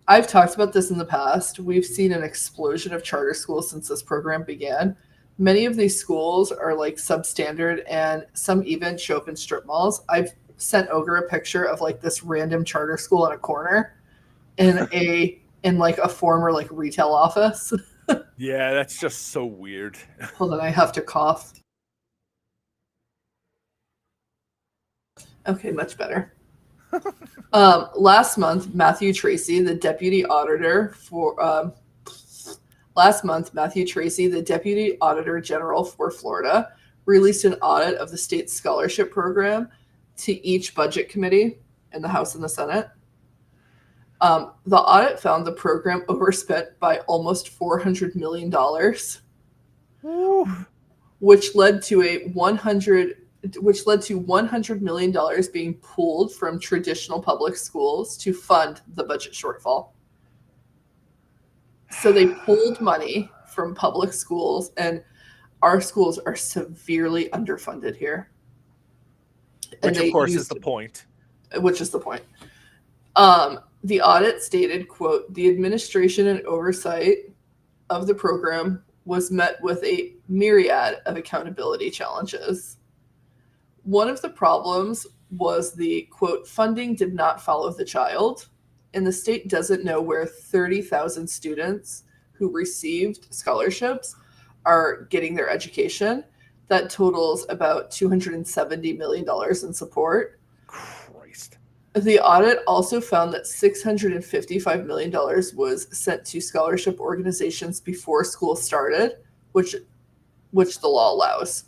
I've talked about this in the past. We've seen an explosion of charter schools since this program began. Many of these schools are like substandard, and some even show up in strip malls. I've sent Ogre a picture of like this random charter school in a corner in like a former like retail office. Yeah, that's just so weird. Hold on, I have to cough. Okay, much better. Last month, Matthew Tracy, the deputy auditor general for Florida, released an audit of the state's scholarship program to each budget committee in the House and the Senate. The audit found the program overspent by almost $400 million, which led to $100 million being pulled from traditional public schools to fund the budget shortfall. So they pulled money from public schools, and our schools are severely underfunded here. Which, of course, is the point. Which is the point. The audit stated, quote, the administration and oversight of the program was met with a myriad of accountability challenges. One of the problems was the, quote, funding did not follow the child, and the state doesn't know where 30,000 students who received scholarships are getting their education. That totals about $270 million in support. Christ. The audit also found that $655 million was sent to scholarship organizations before school started, which the law allows.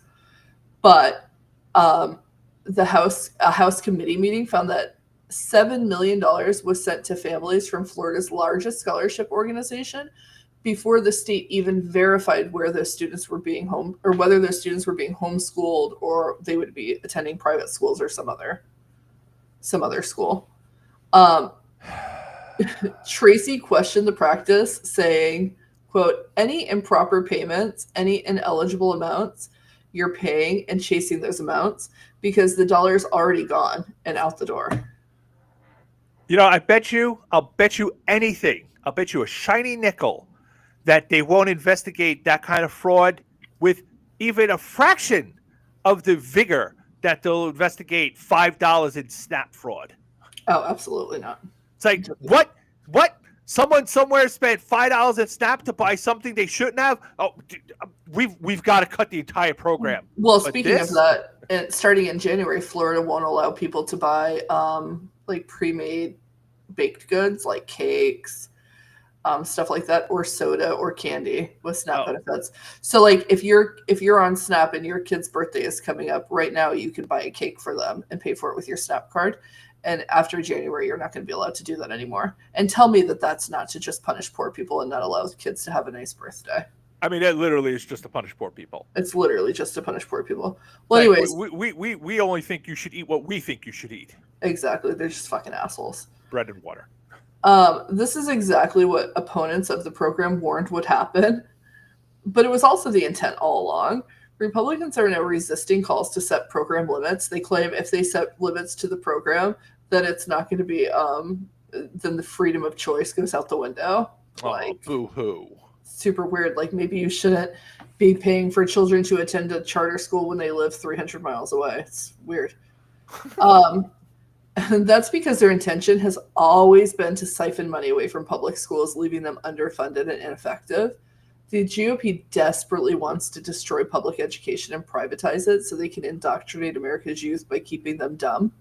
But a House committee meeting found that $7 million was sent to families from Florida's largest scholarship organization before the state even verified where those students were being whether those students were being homeschooled or they would be attending private schools or some other school. Tracy questioned the practice, saying, quote, any improper payments, any ineligible amounts, you're paying and chasing those amounts because the dollar's already gone and out the door. You know, I'll bet you anything. I'll bet you a shiny nickel that they won't investigate that kind of fraud with even a fraction of the vigor that they'll investigate $5 in SNAP fraud. Oh, absolutely not. It's like, what? Someone somewhere spent $5 in SNAP to buy something they shouldn't have? Oh, we've got to cut the entire program. Well, speaking of that, starting in January, Florida won't allow people to buy like pre-made baked goods like cakes, stuff like that, or soda or candy with SNAP benefits. So like if you're on SNAP and your kid's birthday is coming up right now, you can buy a cake for them and pay for it with your SNAP card. And after January, you're not going to be allowed to do that anymore. And tell me that that's not to just punish poor people and not allow kids to have a nice birthday. I mean, that literally is just to punish poor people. It's literally just to punish poor people. Well, like, anyways, we only think you should eat what we think you should eat. Exactly. They're just fucking assholes. Bread and water. This is exactly what opponents of the program warned would happen, but it was also the intent all along. Republicans are now resisting calls to set program limits. They claim if they set limits to the program, then it's not going to be, then the freedom of choice goes out the window. Like, boo-hoo. Super weird. Like, maybe you shouldn't be paying for children to attend a charter school when they live 300 miles away. It's weird. And that's because their intention has always been to siphon money away from public schools, leaving them underfunded and ineffective. The GOP desperately wants to destroy public education and privatize it so they can indoctrinate America's youth by keeping them dumb.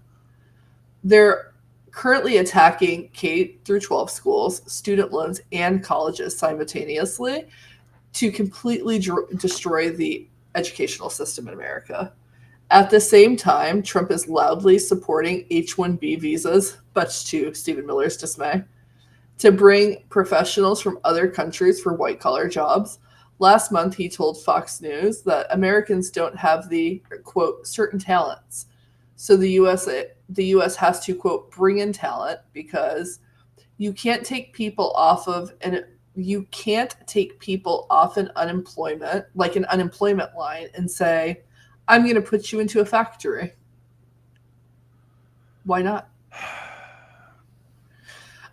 They're currently attacking K through 12 schools, student loans, and colleges simultaneously to completely destroy the educational system in America. At the same time, Trump is loudly supporting H-1B visas, much to Stephen Miller's dismay, to bring professionals from other countries for white-collar jobs. Last month, he told Fox News that Americans don't have the, quote, certain talents. So the U.S. has to, quote, bring in talent because you can't take people off of an unemployment, like an unemployment line, and say, I'm going to put you into a factory. Why not?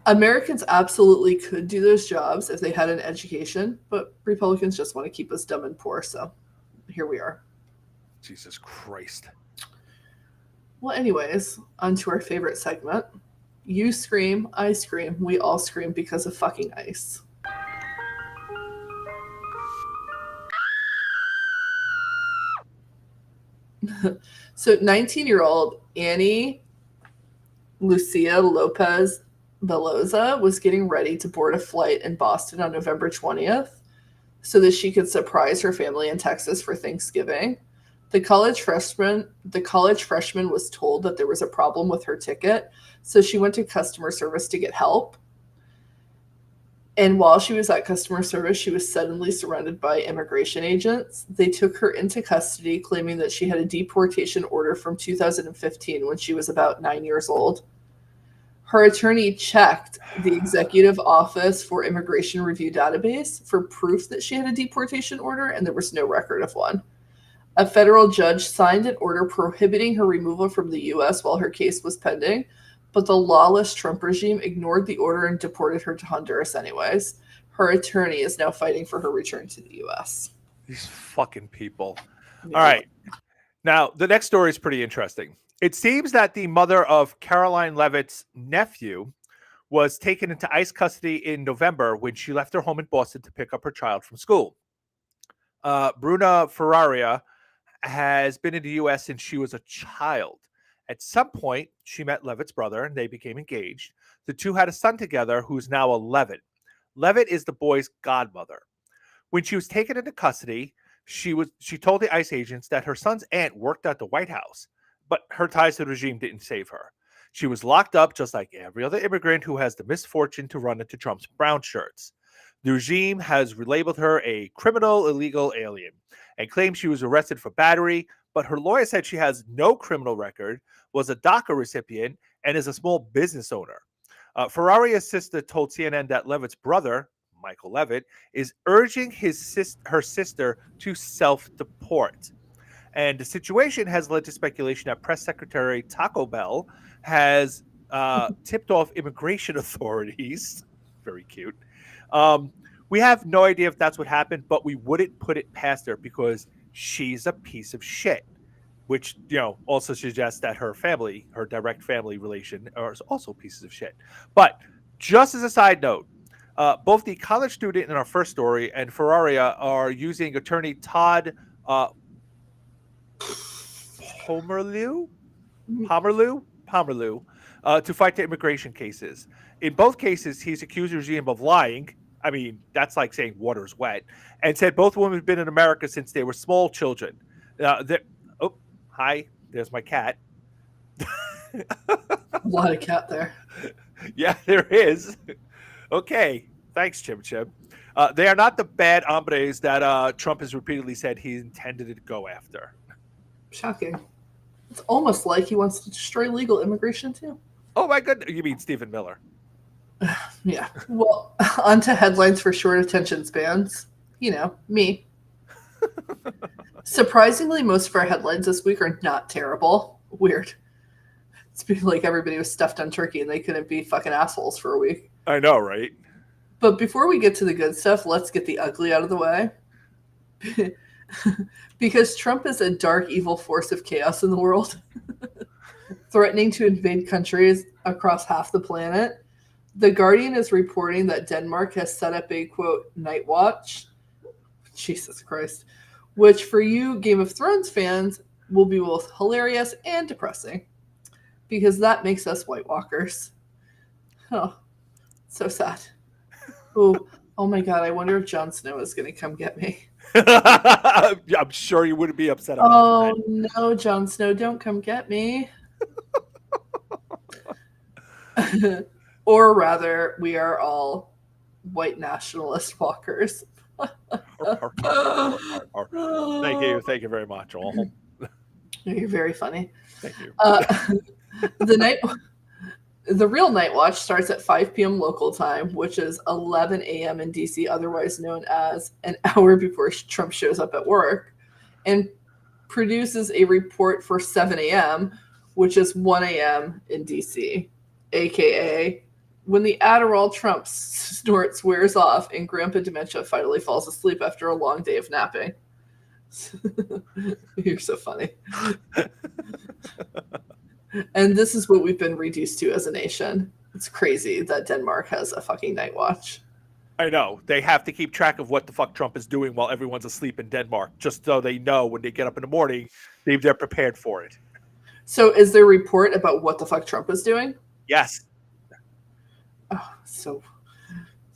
Americans absolutely could do those jobs if they had an education, but Republicans just want to keep us dumb and poor, so here we are. Jesus Christ. Well, anyways, on to our favorite segment. You scream, I scream, we all scream because of fucking ICE. So 19-year-old Annie Lucia Lopez Veloza was getting ready to board a flight in Boston on November 20th so that she could surprise her family in Texas for Thanksgiving. The college freshman was told that there was a problem with her ticket, so she went to customer service to get help. And while she was at customer service, she was suddenly surrounded by immigration agents. They took her into custody, claiming that she had a deportation order from 2015 when she was about 9 years old. Her attorney checked the Executive Office for Immigration Review database for proof that she had a deportation order, and there was no record of one. A federal judge signed an order prohibiting her removal from the U.S. while her case was pending, but the lawless Trump regime ignored the order and deported her to Honduras anyways. Her attorney is now fighting for her return to the U.S. These fucking people. Yeah. All right. Now, the next story is pretty interesting. It seems that the mother of Caroline Levitt's nephew was taken into ICE custody in November when she left her home in Boston to pick up her child from school. Bruna Ferraria has been in the U.S. since she was a child. At some point, she met Levitt's brother and they became engaged. The two had a son together who's now 11. Levitt is the boy's godmother. When she was taken into custody, she told the ICE agents that her son's aunt worked at the White House, but her ties to the regime didn't save her. She was locked up just like every other immigrant who has the misfortune to run into Trump's brown shirts. The regime has relabeled her a criminal illegal alien and claims she was arrested for battery, but her lawyer said she has no criminal record, was a DACA recipient, and is a small business owner. Ferraria's sister told CNN that Levitt's brother, Michael Levitt, is urging her sister to self-deport. And the situation has led to speculation that Press Secretary Taco Bell has tipped off immigration authorities. Very cute. We have no idea if that's what happened, but we wouldn't put it past her because she's a piece of shit, which, also suggests that her family, her direct family relation, are also pieces of shit. But just as a side note, both the college student in our first story and Ferraria are using attorney Todd Pomerleau to fight the immigration cases. In both cases, he's accused the regime of lying. I mean, that's like saying water's wet. And said both women have been in America since they were small children. Hi, there's my cat. A lot of cat there. Yeah, there is. Okay, thanks, Chim Chim. They are not the bad hombres that Trump has repeatedly said he intended to go after. Shocking. It's almost like he wants to destroy legal immigration, too. Oh, my goodness. You mean Stephen Miller. Yeah. Well, on to headlines for short attention spans. Me. Surprisingly, most of our headlines this week are not terrible. Weird. It's been like everybody was stuffed on turkey and they couldn't be fucking assholes for a week. I know, right? But before we get to the good stuff, let's get the ugly out of the way. Because Trump is a dark, evil force of chaos in the world, threatening to invade countries across half the planet. The Guardian is reporting that Denmark has set up a, quote, night watch. Jesus Christ. Which, for you Game of Thrones fans, will be both hilarious and depressing. Because that makes us White Walkers. Oh, so sad. Oh my God, I wonder if Jon Snow is going to come get me. I'm sure you wouldn't be upset about Oh no, Jon Snow, don't come get me. Or rather, we are all white nationalist walkers. that. Thank you very much, all. You're very funny. Thank you. The night, the real night watch starts at 5 p.m. local time, which is 11 a.m. in DC, otherwise known as an hour before Trump shows up at work, and produces a report for 7 a.m., which is 1 a.m. in DC, aka when the Adderall Trump snorts wears off and Grandpa Dementia finally falls asleep after a long day of napping. You're so funny. And this is what we've been reduced to as a nation. It's crazy that Denmark has a fucking night watch. I know. They have to keep track of what the fuck Trump is doing while everyone's asleep in Denmark, just so they know when they get up in the morning, they're prepared for it. So is there a report about what the fuck Trump is doing? Yes. Oh, so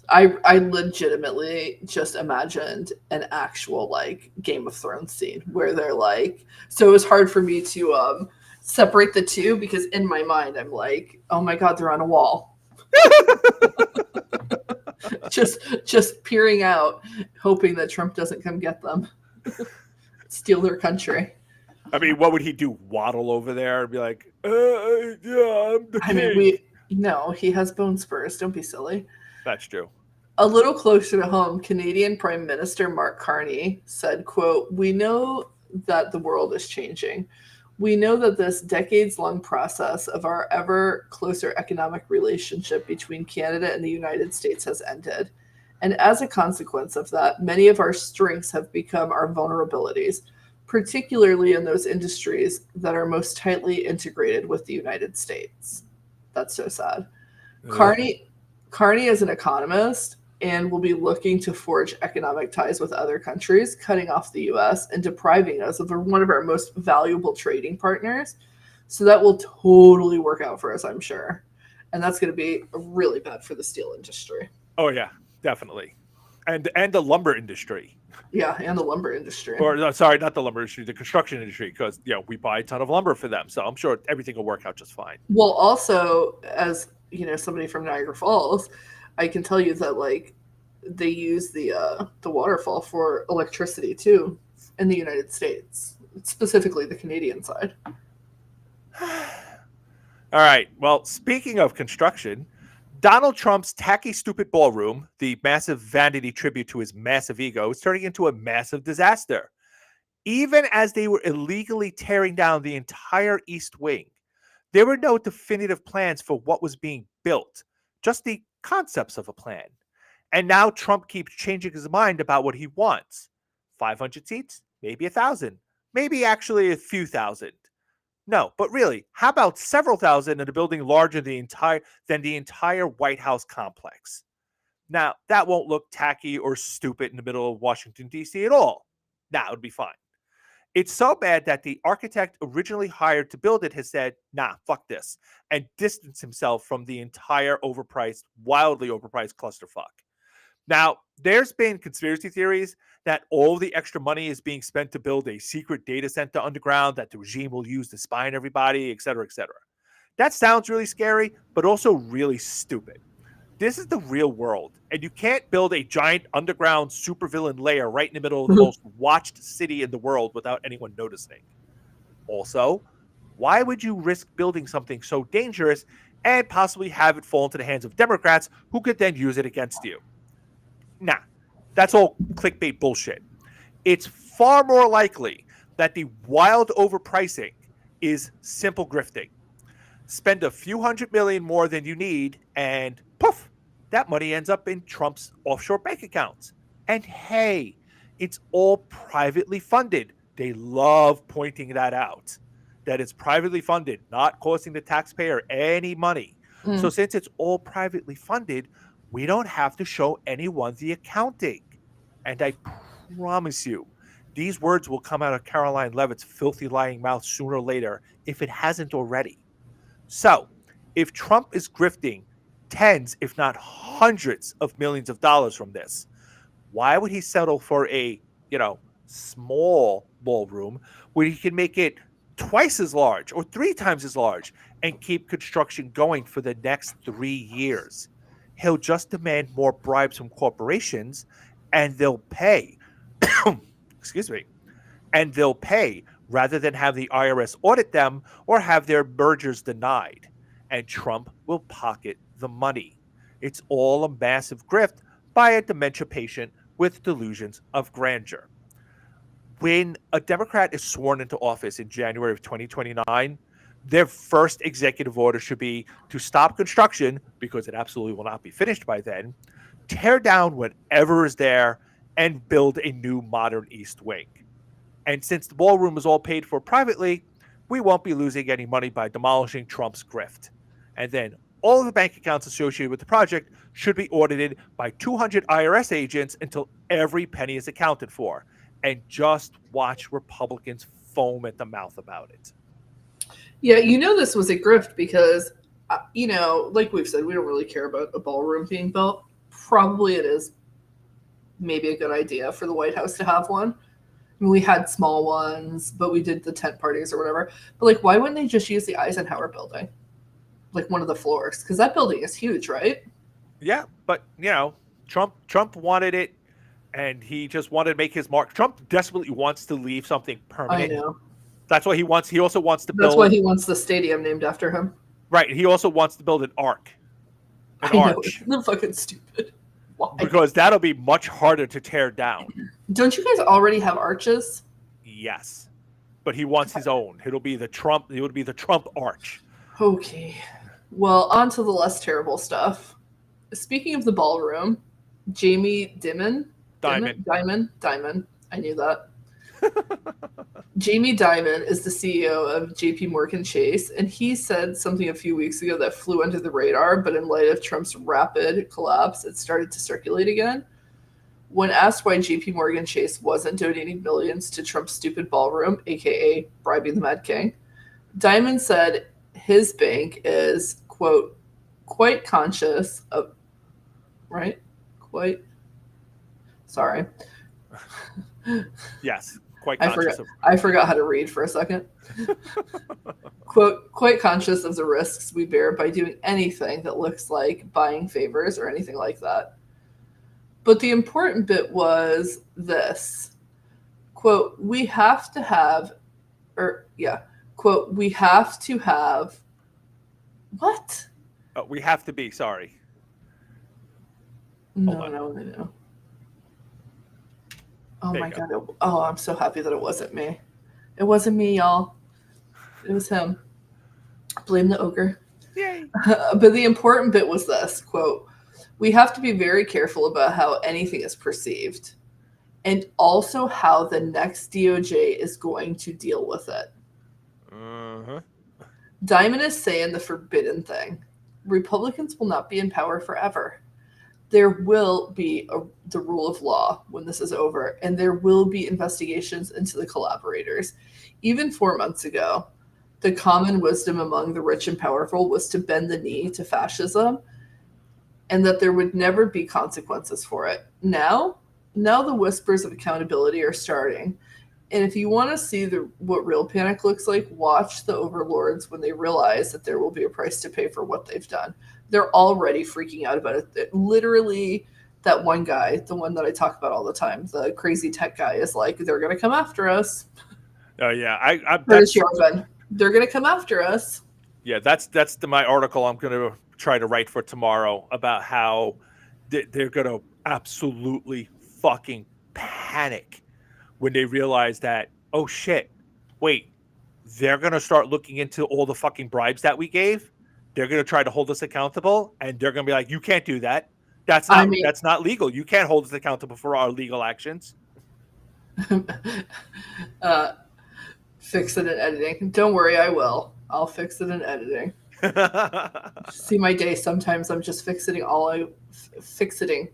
I legitimately just imagined an actual like Game of Thrones scene where they're like, so it was hard for me to separate the two because in my mind I'm like, oh my god, they're on a wall. just peering out, hoping that Trump doesn't come get them, steal their country. I mean, what would he do? Waddle over there and be like, yeah, I'm the king. No, he has bone spurs. Don't be silly. That's true. A little closer to home, Canadian Prime Minister Mark Carney said, quote, "We know that the world is changing. We know that this decades-long process of our ever closer economic relationship between Canada and the United States has ended. And as a consequence of that, many of our strengths have become our vulnerabilities, particularly in those industries that are most tightly integrated with the United States." That's so sad. Carney is an economist and will be looking to forge economic ties with other countries, cutting off the US and depriving us of one of our most valuable trading partners. So that will totally work out for us, I'm sure. And that's going to be really bad for the steel industry. Oh, yeah, definitely. And the lumber industry. Yeah, and the lumber industry. Or, no, sorry, not the lumber industry, the construction industry, because, we buy a ton of lumber for them. So I'm sure everything will work out just fine. Well, also, as somebody from Niagara Falls, I can tell you that like they use the waterfall for electricity too in the United States, specifically the Canadian side. All right. Well, speaking of construction, Donald Trump's tacky, stupid ballroom, the massive vanity tribute to his massive ego, is turning into a massive disaster. Even as they were illegally tearing down the entire East Wing, there were no definitive plans for what was being built, just the concepts of a plan. And now Trump keeps changing his mind about what he wants. 500 seats? Maybe 1,000. Maybe actually a few thousand. No, but really, how about several thousand in a building larger than the entire White House complex? Now, that won't look tacky or stupid in the middle of Washington, D.C. at all. Nah, it would be fine. It's so bad that the architect originally hired to build it has said, nah, fuck this, and distanced himself from the entire wildly overpriced clusterfuck. Now, there's been conspiracy theories that all the extra money is being spent to build a secret data center underground that the regime will use to spy on everybody, et cetera, et cetera. That sounds really scary, but also really stupid. This is the real world, and you can't build a giant underground supervillain lair right in the middle of the most watched city in the world without anyone noticing. Also, why would you risk building something so dangerous and possibly have it fall into the hands of Democrats who could then use it against you? Nah, that's all clickbait bullshit. It's far more likely that the wild overpricing is simple grifting. Spend a few $100 million more than you need, and poof, that money ends up in Trump's offshore bank accounts. And hey, it's all privately funded. They love pointing that out, that it's privately funded, not costing the taxpayer any money. So since it's all privately funded, we don't have to show anyone the accounting. And I promise you, these words will come out of Caroline Leavitt's filthy lying mouth sooner or later, if it hasn't already. So, if Trump is grifting tens, if not hundreds of millions of dollars from this, why would he settle for a small ballroom where he can make it twice as large or 3 times as large and keep construction going for the next 3 years. He'll just demand more bribes from corporations and they'll pay. Excuse me. And they'll pay rather than have the IRS audit them or have their mergers denied. And Trump will pocket the money. It's all a massive grift by a dementia patient with delusions of grandeur. When a Democrat is sworn into office in January of 2029, their first executive order should be to stop construction because it absolutely will not be finished by then, tear down whatever is there, and build a new modern East Wing. And since the ballroom is all paid for privately, we won't be losing any money by demolishing Trump's grift. And then all of the bank accounts associated with the project should be audited by 200 IRS agents until every penny is accounted for. And just watch Republicans foam at the mouth about it. Yeah, this was a grift because, like we've said, we don't really care about a ballroom being built. Probably it is maybe a good idea for the White House to have one. I mean, we had small ones, but we did the tent parties or whatever. But, why wouldn't they just use the Eisenhower building? One of the floors? Because that building is huge, right? Yeah, but, Trump wanted it, and he just wanted to make his mark. Trump desperately wants to leave something permanent. I know. That's what he wants. He also wants to build. That's why he wants the stadium named after him. Right. He also wants to build an arch. I know. It's fucking stupid. Why? Because that'll be much harder to tear down. Don't you guys already have arches? Yes. But he wants his own. It would be the Trump arch. Okay. Well, on to the less terrible stuff. Speaking of the ballroom, Jamie Dimon. I knew that. Jamie Dimon is the CEO of JP Morgan Chase, and he said something a few weeks ago that flew under the radar, but in light of Trump's rapid collapse, it started to circulate again. When asked why JP Morgan Chase wasn't donating millions to Trump's stupid ballroom, aka bribing the Mad King, Dimon said his bank is, quote, quite conscious of, right? Sorry. Yes, quite conscious. I forgot how to read for a second. Quote, quite conscious of the risks we bear by doing anything that looks like buying favors or anything like that. But the important bit was this. Quote, we have to have what? We have to be, sorry. No. Oh my God. I'm so happy that it wasn't me. It wasn't me, y'all. It was him. Blame the ogre. Yay. But the important bit was this, quote, we have to be very careful about how anything is perceived and also how the next DOJ is going to deal with it. Uh-huh. Dimon is saying the forbidden thing. Republicans will not be in power forever. There will be the rule of law when this is over, and there will be investigations into the collaborators. Even 4 months ago, the common wisdom among the rich and powerful was to bend the knee to fascism and that there would never be consequences for it. Now the whispers of accountability are starting. And if you want to see what real panic looks like, watch the overlords when they realize that there will be a price to pay for what they've done. They're already freaking out about it. Literally, that one guy, the one that I talk about all the time, the crazy tech guy, is like, they're going to come after us. Oh, yeah. They're going to come after us. Yeah, that's my article I'm going to try to write for tomorrow about how they're going to absolutely fucking panic when they realize that, oh, shit, wait, they're going to start looking into all the fucking bribes that we gave. They're going to try to hold us accountable, and they're going to be like, you can't do that. That's not legal. You can't hold us accountable for our legal actions. Fix it in editing. Don't worry, I will. I'll fix it in editing. See my day. Sometimes I'm just fixing all I'm fixing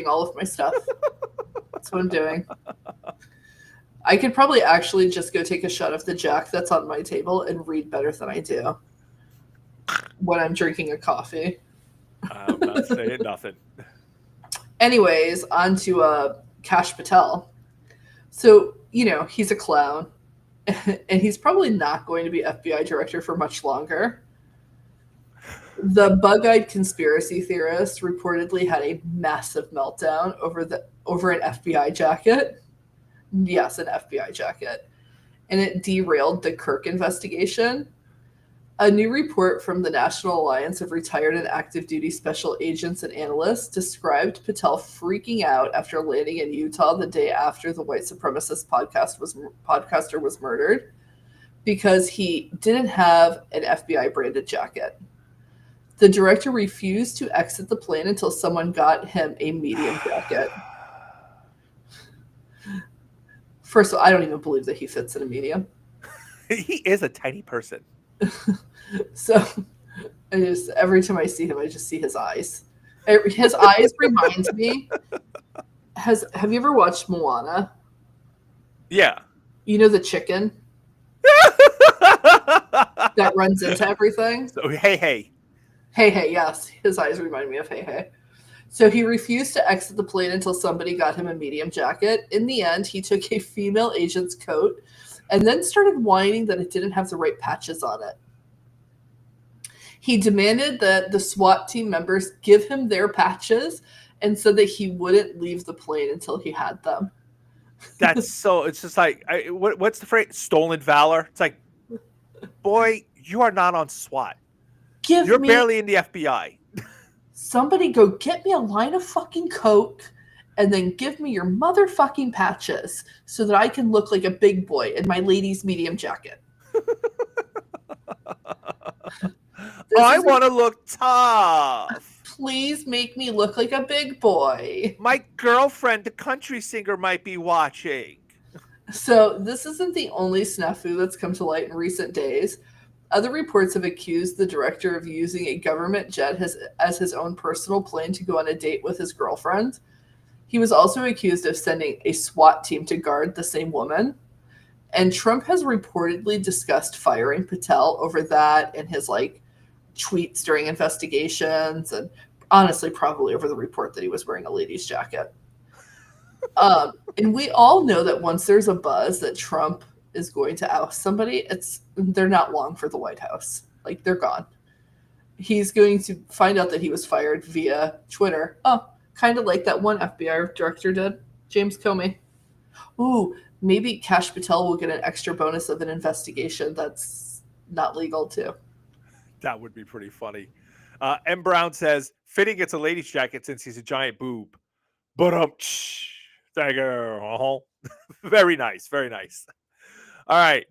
all of my stuff. That's what I'm doing. I could probably actually just go take a shot of the Jack that's on my table and read better than I do when I'm drinking a coffee. I'm not saying nothing. Anyways, on to Kash Patel. So, he's a clown, and he's probably not going to be FBI director for much longer. The bug-eyed conspiracy theorist reportedly had a massive meltdown over an FBI jacket. Yes, an FBI jacket. And it derailed the Kirk investigation. A new report from the National Alliance of Retired and Active Duty Special Agents and Analysts described Patel freaking out after landing in Utah the day after the white supremacist podcaster was murdered because he didn't have an FBI branded jacket. The director refused to exit the plane until someone got him a medium jacket. First of all, I don't even believe that he fits in a medium. He is a tiny person. So every time I see him, I just see his eyes. His eyes reminds me. Have you ever watched Moana? Yeah. You know the chicken that runs into everything? So, hey. Hey, yes. His eyes remind me of Hey. So he refused to exit the plane until somebody got him a medium jacket. In the end, he took a female agent's coat and then started whining that it didn't have the right patches on it. He demanded that the SWAT team members give him their patches and said that he wouldn't leave the plane until he had them. That's so, it's just like, what's the phrase? Stolen valor? It's like, boy, you are not on SWAT. You're barely in the FBI. Somebody go get me a line of fucking Coke and then give me your motherfucking patches so that I can look like a big boy in my lady's medium jacket. I want to look tough. Please make me look like a big boy. My girlfriend, the country singer, might be watching. So this isn't the only snafu that's come to light in recent days. Other reports have accused the director of using a government jet as his own personal plane to go on a date with his girlfriend. He was also accused of sending a SWAT team to guard the same woman. And Trump has reportedly discussed firing Patel over that in his tweets during investigations, and honestly probably over the report that he was wearing a lady's jacket. And we all know that once there's a buzz that Trump is going to oust somebody, they're not long for the White House. They're gone. He's going to find out that he was fired via Twitter. Oh, kind of like that one FBI director did, James Comey. Ooh, maybe Kash Patel will get an extra bonus of an investigation that's not legal too. That would be pretty funny. M. Brown says, Fitting gets a lady's jacket since he's a giant boob. But very nice, very nice. All right.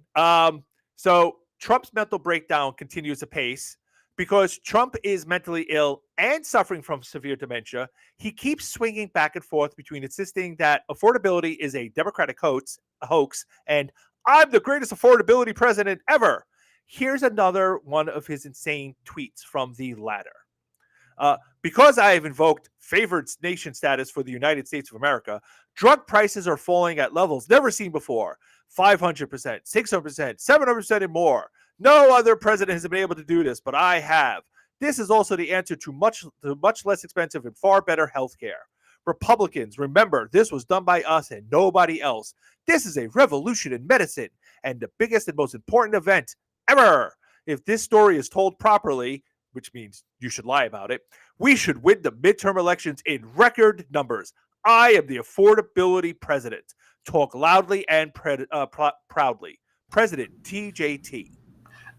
So Trump's mental breakdown continues apace because Trump is mentally ill and suffering from severe dementia. He keeps swinging back and forth between insisting that affordability is a Democratic hoax, and I'm the greatest affordability president ever. Here's another one of his insane tweets from the latter. Because I have invoked favored nation status for the United States of America, drug prices are falling at levels never seen before. 500%, 600%, 700% and more. No other president has been able to do this, but I have. This is also the answer to much less expensive and far better health care. Republicans, remember, this was done by us and nobody else. This is a revolution in medicine and the biggest and most important event ever. If this story is told properly, which means you should lie about it, we should win the midterm elections in record numbers. I am the affordability president. Talk loudly and proudly. President TJT.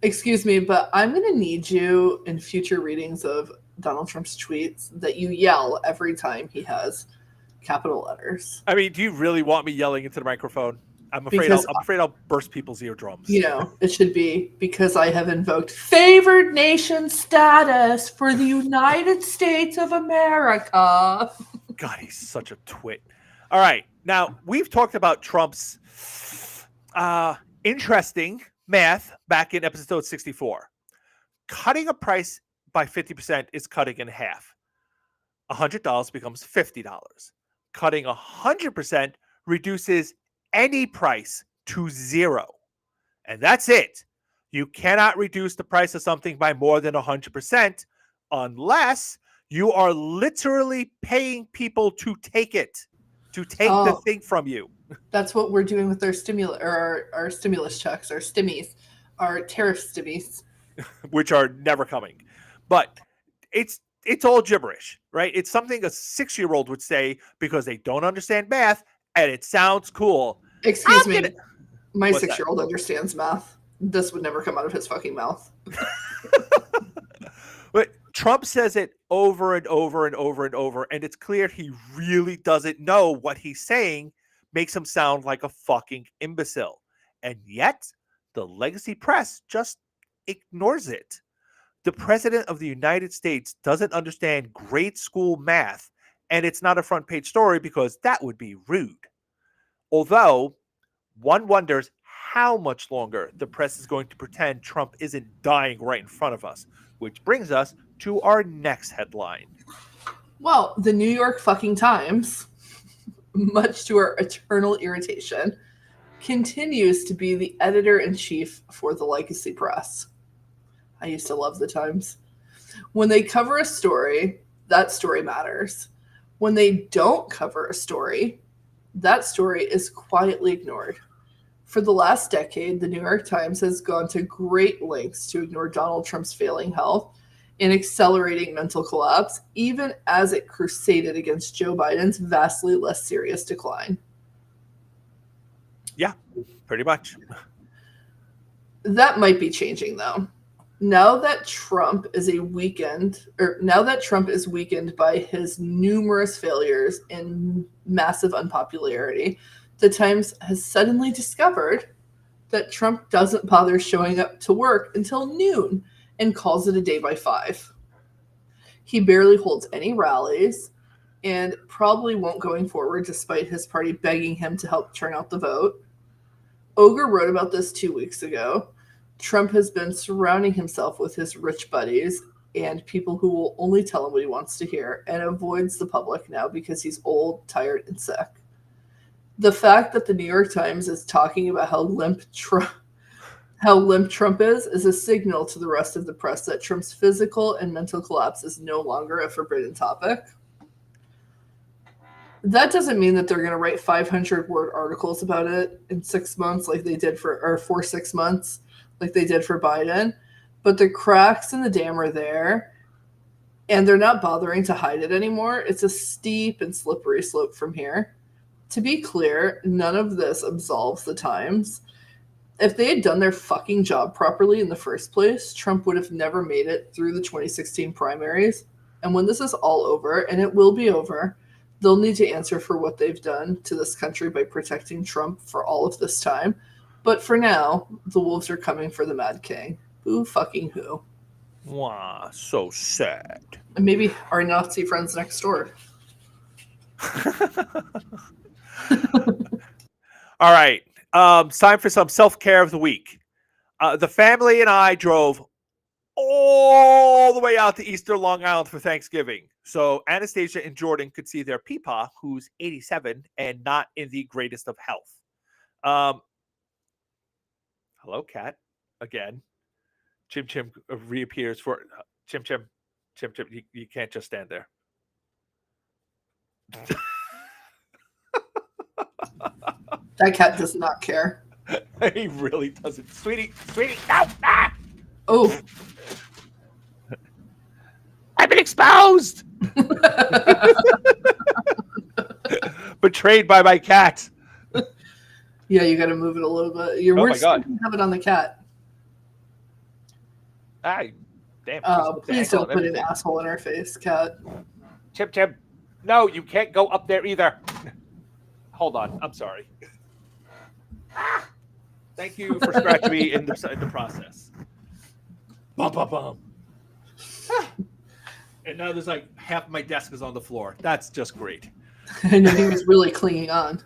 Excuse me, but I'm going to need you in future readings of Donald Trump's tweets that you yell every time he has capital letters. I mean, do you really want me yelling into the microphone? I'm afraid I'll burst people's eardrums. It should be because I have invoked favored nation status for the United States of America. God, he's such a twit. All right. Now, we've talked about Trump's interesting math back in episode 64. Cutting a price by 50% is cutting in half. $100 becomes $50. Cutting 100% reduces any price to zero. And that's it. You cannot reduce the price of something by more than 100% unless you are literally paying people to take it, to take the thing from you. That's what we're doing with our stimulus or our stimulus checks, our stimmies, our tariff stimmies. which are never coming. But it's all gibberish, right? It's something a 6-year-old would say because they don't understand math and it sounds cool. Excuse I'm me, gonna my What's that? 6-year-old understands math. This would never come out of his fucking mouth. But Trump says it over and over and over and over, and it's clear he really doesn't know what he's saying, makes him sound like a fucking imbecile. And yet, the legacy press just ignores it. The president of the United States doesn't understand grade school math, and it's not a front page story because that would be rude. Although, one wonders how much longer the press is going to pretend Trump isn't dying right in front of us, which brings us to our next headline. Well, the New York fucking Times, much to our eternal irritation, continues to be the editor-in-chief for the legacy press. I used to love the Times. When they cover a story, that story matters. When they don't cover a story, that story is quietly ignored. For the last decade, the New York Times has gone to great lengths to ignore Donald Trump's failing health and accelerating mental collapse, even as it crusaded against Joe Biden's vastly less serious decline. Yeah, pretty much. That might be changing, though. Now that Trump is weakened by his numerous failures and massive unpopularity, the Times has suddenly discovered that Trump doesn't bother showing up to work until noon and calls it a day by 5. He barely holds any rallies and probably won't going forward despite his party begging him to help turn out the vote. Ogre wrote about this 2 weeks ago. Trump has been surrounding himself with his rich buddies and people who will only tell him what he wants to hear and avoids the public now because he's old, tired, and sick. The fact that the New York Times is talking about how limp Trump is a signal to the rest of the press that Trump's physical and mental collapse is no longer a forbidden topic. That doesn't mean that they're going to write 500-word articles about it in 6 months like they did for 6 months like they did for Biden. But the cracks in the dam are there, and they're not bothering to hide it anymore. It's a steep and slippery slope from here. To be clear, none of this absolves the Times. If they had done their fucking job properly in the first place, Trump would have never made it through the 2016 primaries. And when this is all over, and it will be over, they'll need to answer for what they've done to this country by protecting Trump for all of this time. But for now, the wolves are coming for the Mad King. Who fucking who? Wow, so sad. And maybe our Nazi friends next door. All right. It's time for some self-care of the week. The family and I drove all the way out to Eastern Long Island for Thanksgiving. So Anastasia and Jordan could see their peepaw, who's 87 and not in the greatest of health. Hello, Cat. Again. Chim Chim reappears for Chim Chim. Chim Chim, you can't just stand there. That cat does not care. He really doesn't. Sweetie, no! Ah! Oh. I've been exposed! Betrayed by my cat. Yeah, you got to move it a little bit. You're my God. Have it on the cat. Damn. Please don't put an asshole in her face, cat. Chim. No, you can't go up there either. Hold on. I'm sorry. Thank you for scratching me in the process. Bum. And now there's like half my desk is on the floor. That's just great. I know he was really clinging on.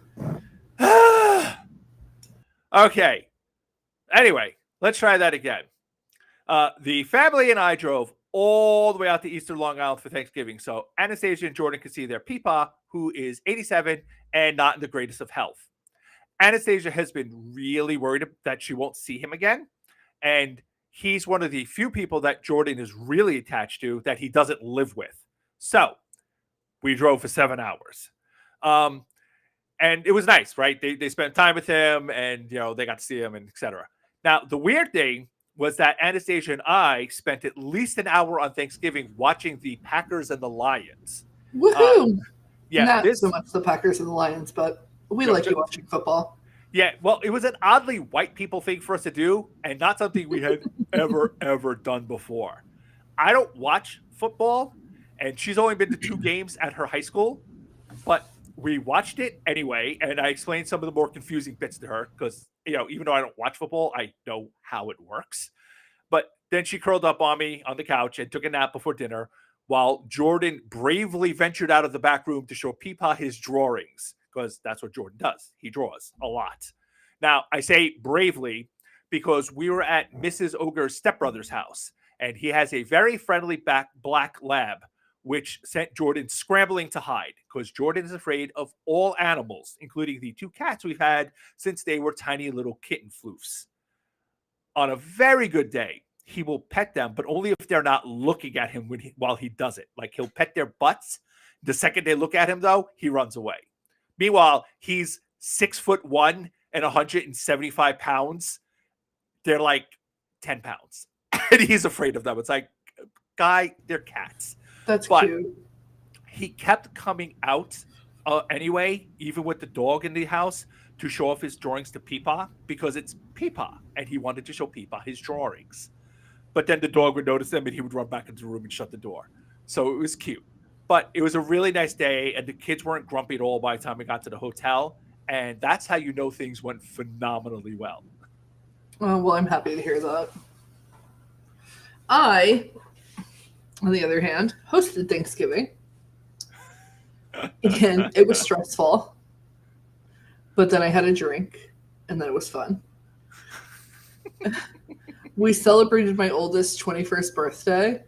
Okay. Anyway, let's try that again. The family and I drove all the way out to Eastern Long Island for Thanksgiving. So Anastasia and Jordan could see their peepaw, who is 87 and not in the greatest of health. Anastasia has been really worried that she won't see him again. And he's one of the few people that Jordan is really attached to that he doesn't live with. So we drove for 7 hours. And it was nice, right? They spent time with him, and they got to see him, and etc. Now, the weird thing was that Anastasia and I spent at least an hour on Thanksgiving watching the Packers and the Lions. Woohoo! Yeah, Not so much the Packers and the Lions, but we like you watching football. Yeah, well, it was an oddly white people thing for us to do, and not something we had ever done before. I don't watch football, and she's only been to 2 games at her high school, but we watched it anyway, and I explained some of the more confusing bits to her because, even though I don't watch football, I know how it works. But then she curled up on me on the couch and took a nap before dinner while Jordan bravely ventured out of the back room to show Peepaw his drawings, because that's what Jordan does. He draws a lot. Now, I say bravely because we were at Mrs. Ogre's stepbrother's house, and he has a very friendly black lab, which sent Jordan scrambling to hide because Jordan is afraid of all animals, including the 2 cats we've had since they were tiny little kitten floofs. On a very good day, he will pet them, but only if they're not looking at him while he does it. Like, he'll pet their butts. The second they look at him, though, he runs away. Meanwhile, he's 6'1" and 175 pounds. They're like 10 pounds. And he's afraid of them. It's like, guy, they're cats. That's cute. He kept coming out anyway, even with the dog in the house, to show off his drawings to Peepaw because it's Peepaw, and he wanted to show Peepaw his drawings. But then the dog would notice them, and he would run back into the room and shut the door. So it was cute. But it was a really nice day, and the kids weren't grumpy at all by the time we got to the hotel. And that's how you know things went phenomenally well. Well, I'm happy to hear that. I, on the other hand, hosted Thanksgiving. And it was stressful. But then I had a drink, and then it was fun. We celebrated my oldest 21st birthday.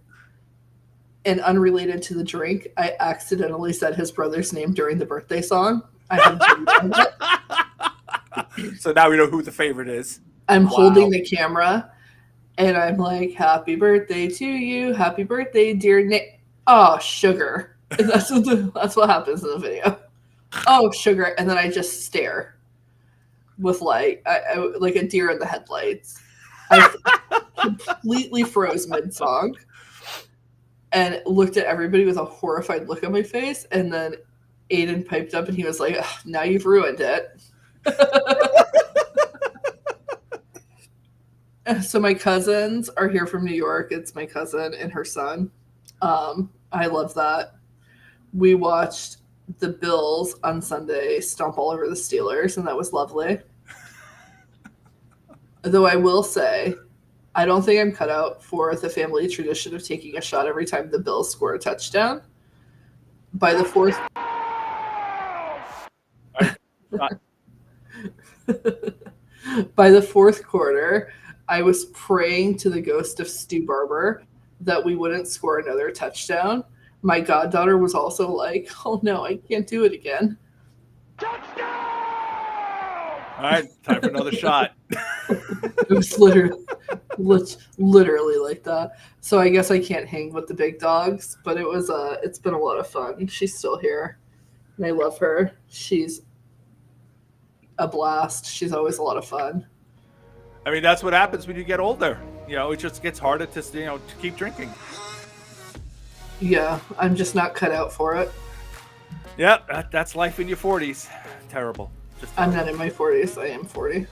And unrelated to the drink, I accidentally said his brother's name during the birthday song. I had to So now we know who the favorite is. I'm holding the camera, and I'm like, happy birthday to you. Happy birthday, dear Nick. Oh, sugar. And that's what happens in the video. Oh, sugar. And then I just stare with like a deer in the headlights. I completely froze mid-song and looked at everybody with a horrified look on my face. And then Aiden piped up and he was like, now you've ruined it. So my cousins are here from New York. It's my cousin and her son. I love that. We watched the Bills on Sunday stomp all over the Steelers, and that was lovely. Though I will say, I don't think I'm cut out for the family tradition of taking a shot every time the Bills score a touchdown. By the fourth... By the fourth quarter, I was praying to the ghost of Stu Barber that we wouldn't score another touchdown. My goddaughter was also like, oh no, I can't do it again. Touchdown! All right, time for another shot. It was literally like that. So I guess I can't hang with the big dogs, but it's been a lot of fun. She's still here, and I love her. She's a blast. She's always a lot of fun. I mean, that's what happens when you get older. It just gets harder to keep drinking. Yeah, I'm just not cut out for it. Yep, that's life in your 40s. Terrible. I'm not in my 40s. I am 40.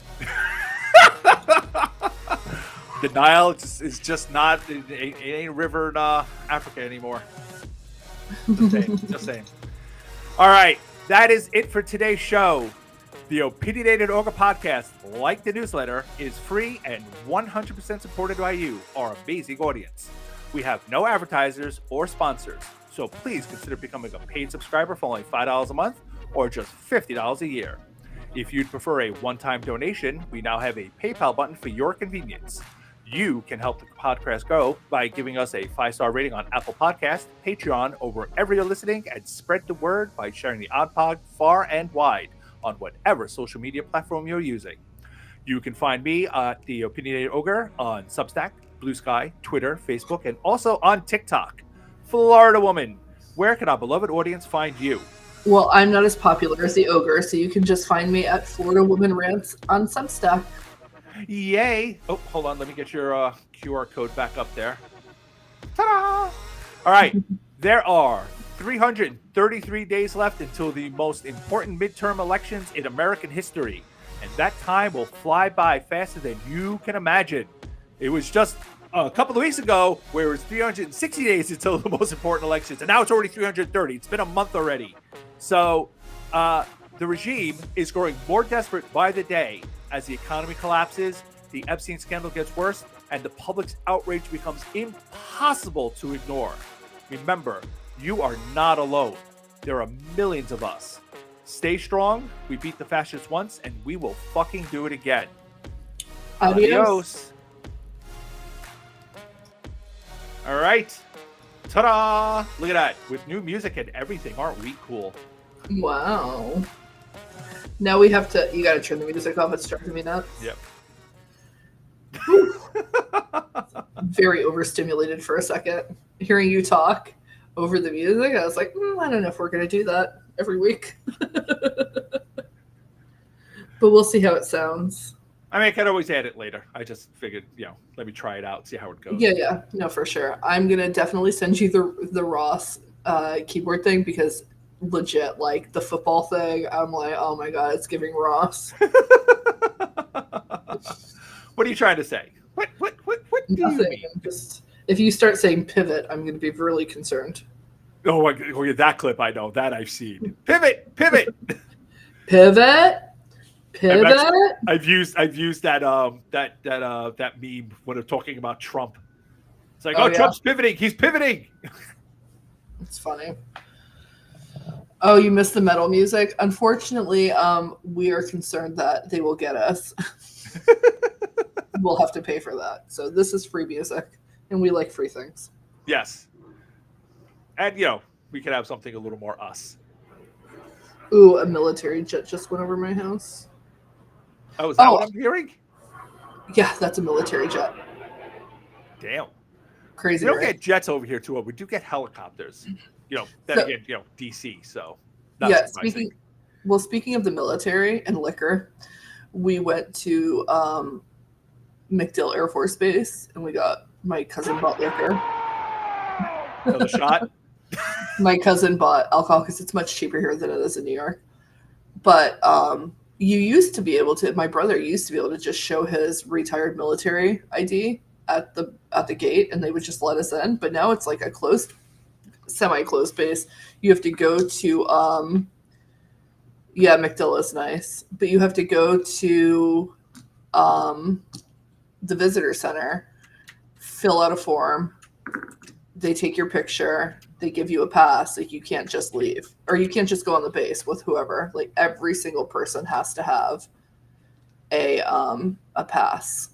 Denial is just not. It ain't a river in Africa anymore. Just saying. All right, that is it for today's show. The Opinionated Ogre podcast, like the newsletter, is free and 100% supported by you, our amazing audience. We have no advertisers or sponsors, so please consider becoming a paid subscriber for only $5 a month or just $50 a year. If you'd prefer a one-time donation, we now have a PayPal button for your convenience. You can help the podcast grow by giving us a 5-star rating on Apple Podcasts, Patreon, or wherever you're listening, and spread the word by sharing the Odd Pod far and wide on whatever social media platform you're using. You can find me at the Opinionated Ogre on Substack, Blue Sky, Twitter, Facebook, and also on TikTok. Florida Woman, where can our beloved audience find you? Well, I'm not as popular as the ogre, so you can just find me at Florida Woman Rants on Substack. Yay! Oh, hold on. Let me get your QR code back up there. Ta-da! All right. There are 333 days left until the most important midterm elections in American history. And that time will fly by faster than you can imagine. It was just a couple of weeks ago where it was 360 days until the most important elections. And now it's already 330. It's been a month already. So the regime is growing more desperate by the day as the economy collapses, the Epstein scandal gets worse, and the public's outrage becomes impossible to ignore. Remember, you are not alone. There are millions of us. Stay strong. We beat the fascists once, and we will fucking do it again. Adios. All right. Ta-da! Look at that. With new music and everything, aren't we cool? Wow. Now we have to. You got to turn the music off. It's driving me nuts. Yep. Very overstimulated for a second. Hearing you talk over the music, I was like, I don't know if we're going to do that every week. But we'll see how it sounds. I mean, I can always add it later. I just figured, let me try it out, see how it goes. Yeah. No, for sure. I'm going to definitely send you the Ross keyboard thing because legit, like the football thing, I'm like, oh my God, it's giving Ross. What are you trying to say? What do you mean? Just if you start saying pivot, I'm going to be really concerned. Oh, that clip I know. That I've seen. Pivot. Pivot. I've used that meme when I'm talking about Trump. It's like, Trump's pivoting. He's pivoting. It's funny. Oh, you missed the metal music. Unfortunately, we are concerned that they will get us. We'll have to pay for that. So this is free music, and we like free things. Yes. And, we could have something a little more us. Ooh, a military jet just went over my house. Oh, is that what I'm hearing? Yeah, that's a military jet. Damn. Crazy, We don't get jets over here, too. We do get helicopters. Again, DC, so. Yeah, speaking of the military and liquor, we went to MacDill Air Force Base, and my cousin bought liquor. Another shot? My cousin bought alcohol because it's much cheaper here than it is in New York. But you used to be able to, my brother used to be able to just show his retired military ID at the gate, and they would just let us in. But now it's like a semi-closed base. You have to go to MacDill is nice, but you have to go to the visitor center, fill out a form, they take your picture, they give you a pass. Like, you can't just leave, or you can't just go on the base with whoever. Like, every single person has to have a pass.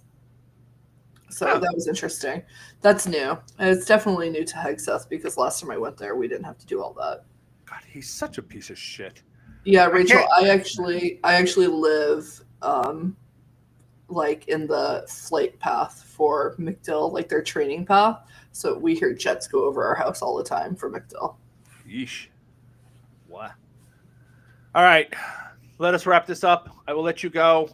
So that was interesting. That's new. And it's definitely new to Hegseth because last time I went there, we didn't have to do all that. God, he's such a piece of shit. Yeah, Rachel, I actually live like in the flight path for MacDill, like their training path. So we hear jets go over our house all the time for MacDill. Yeesh. What? All right. Let us wrap this up. I will let you go.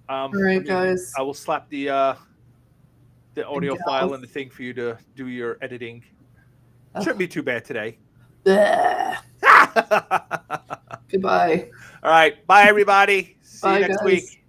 All right, guys. I will slap the audio file and the thing for you to do your editing. Shouldn't be too bad today. Goodbye. All right. Bye, everybody. See you next week.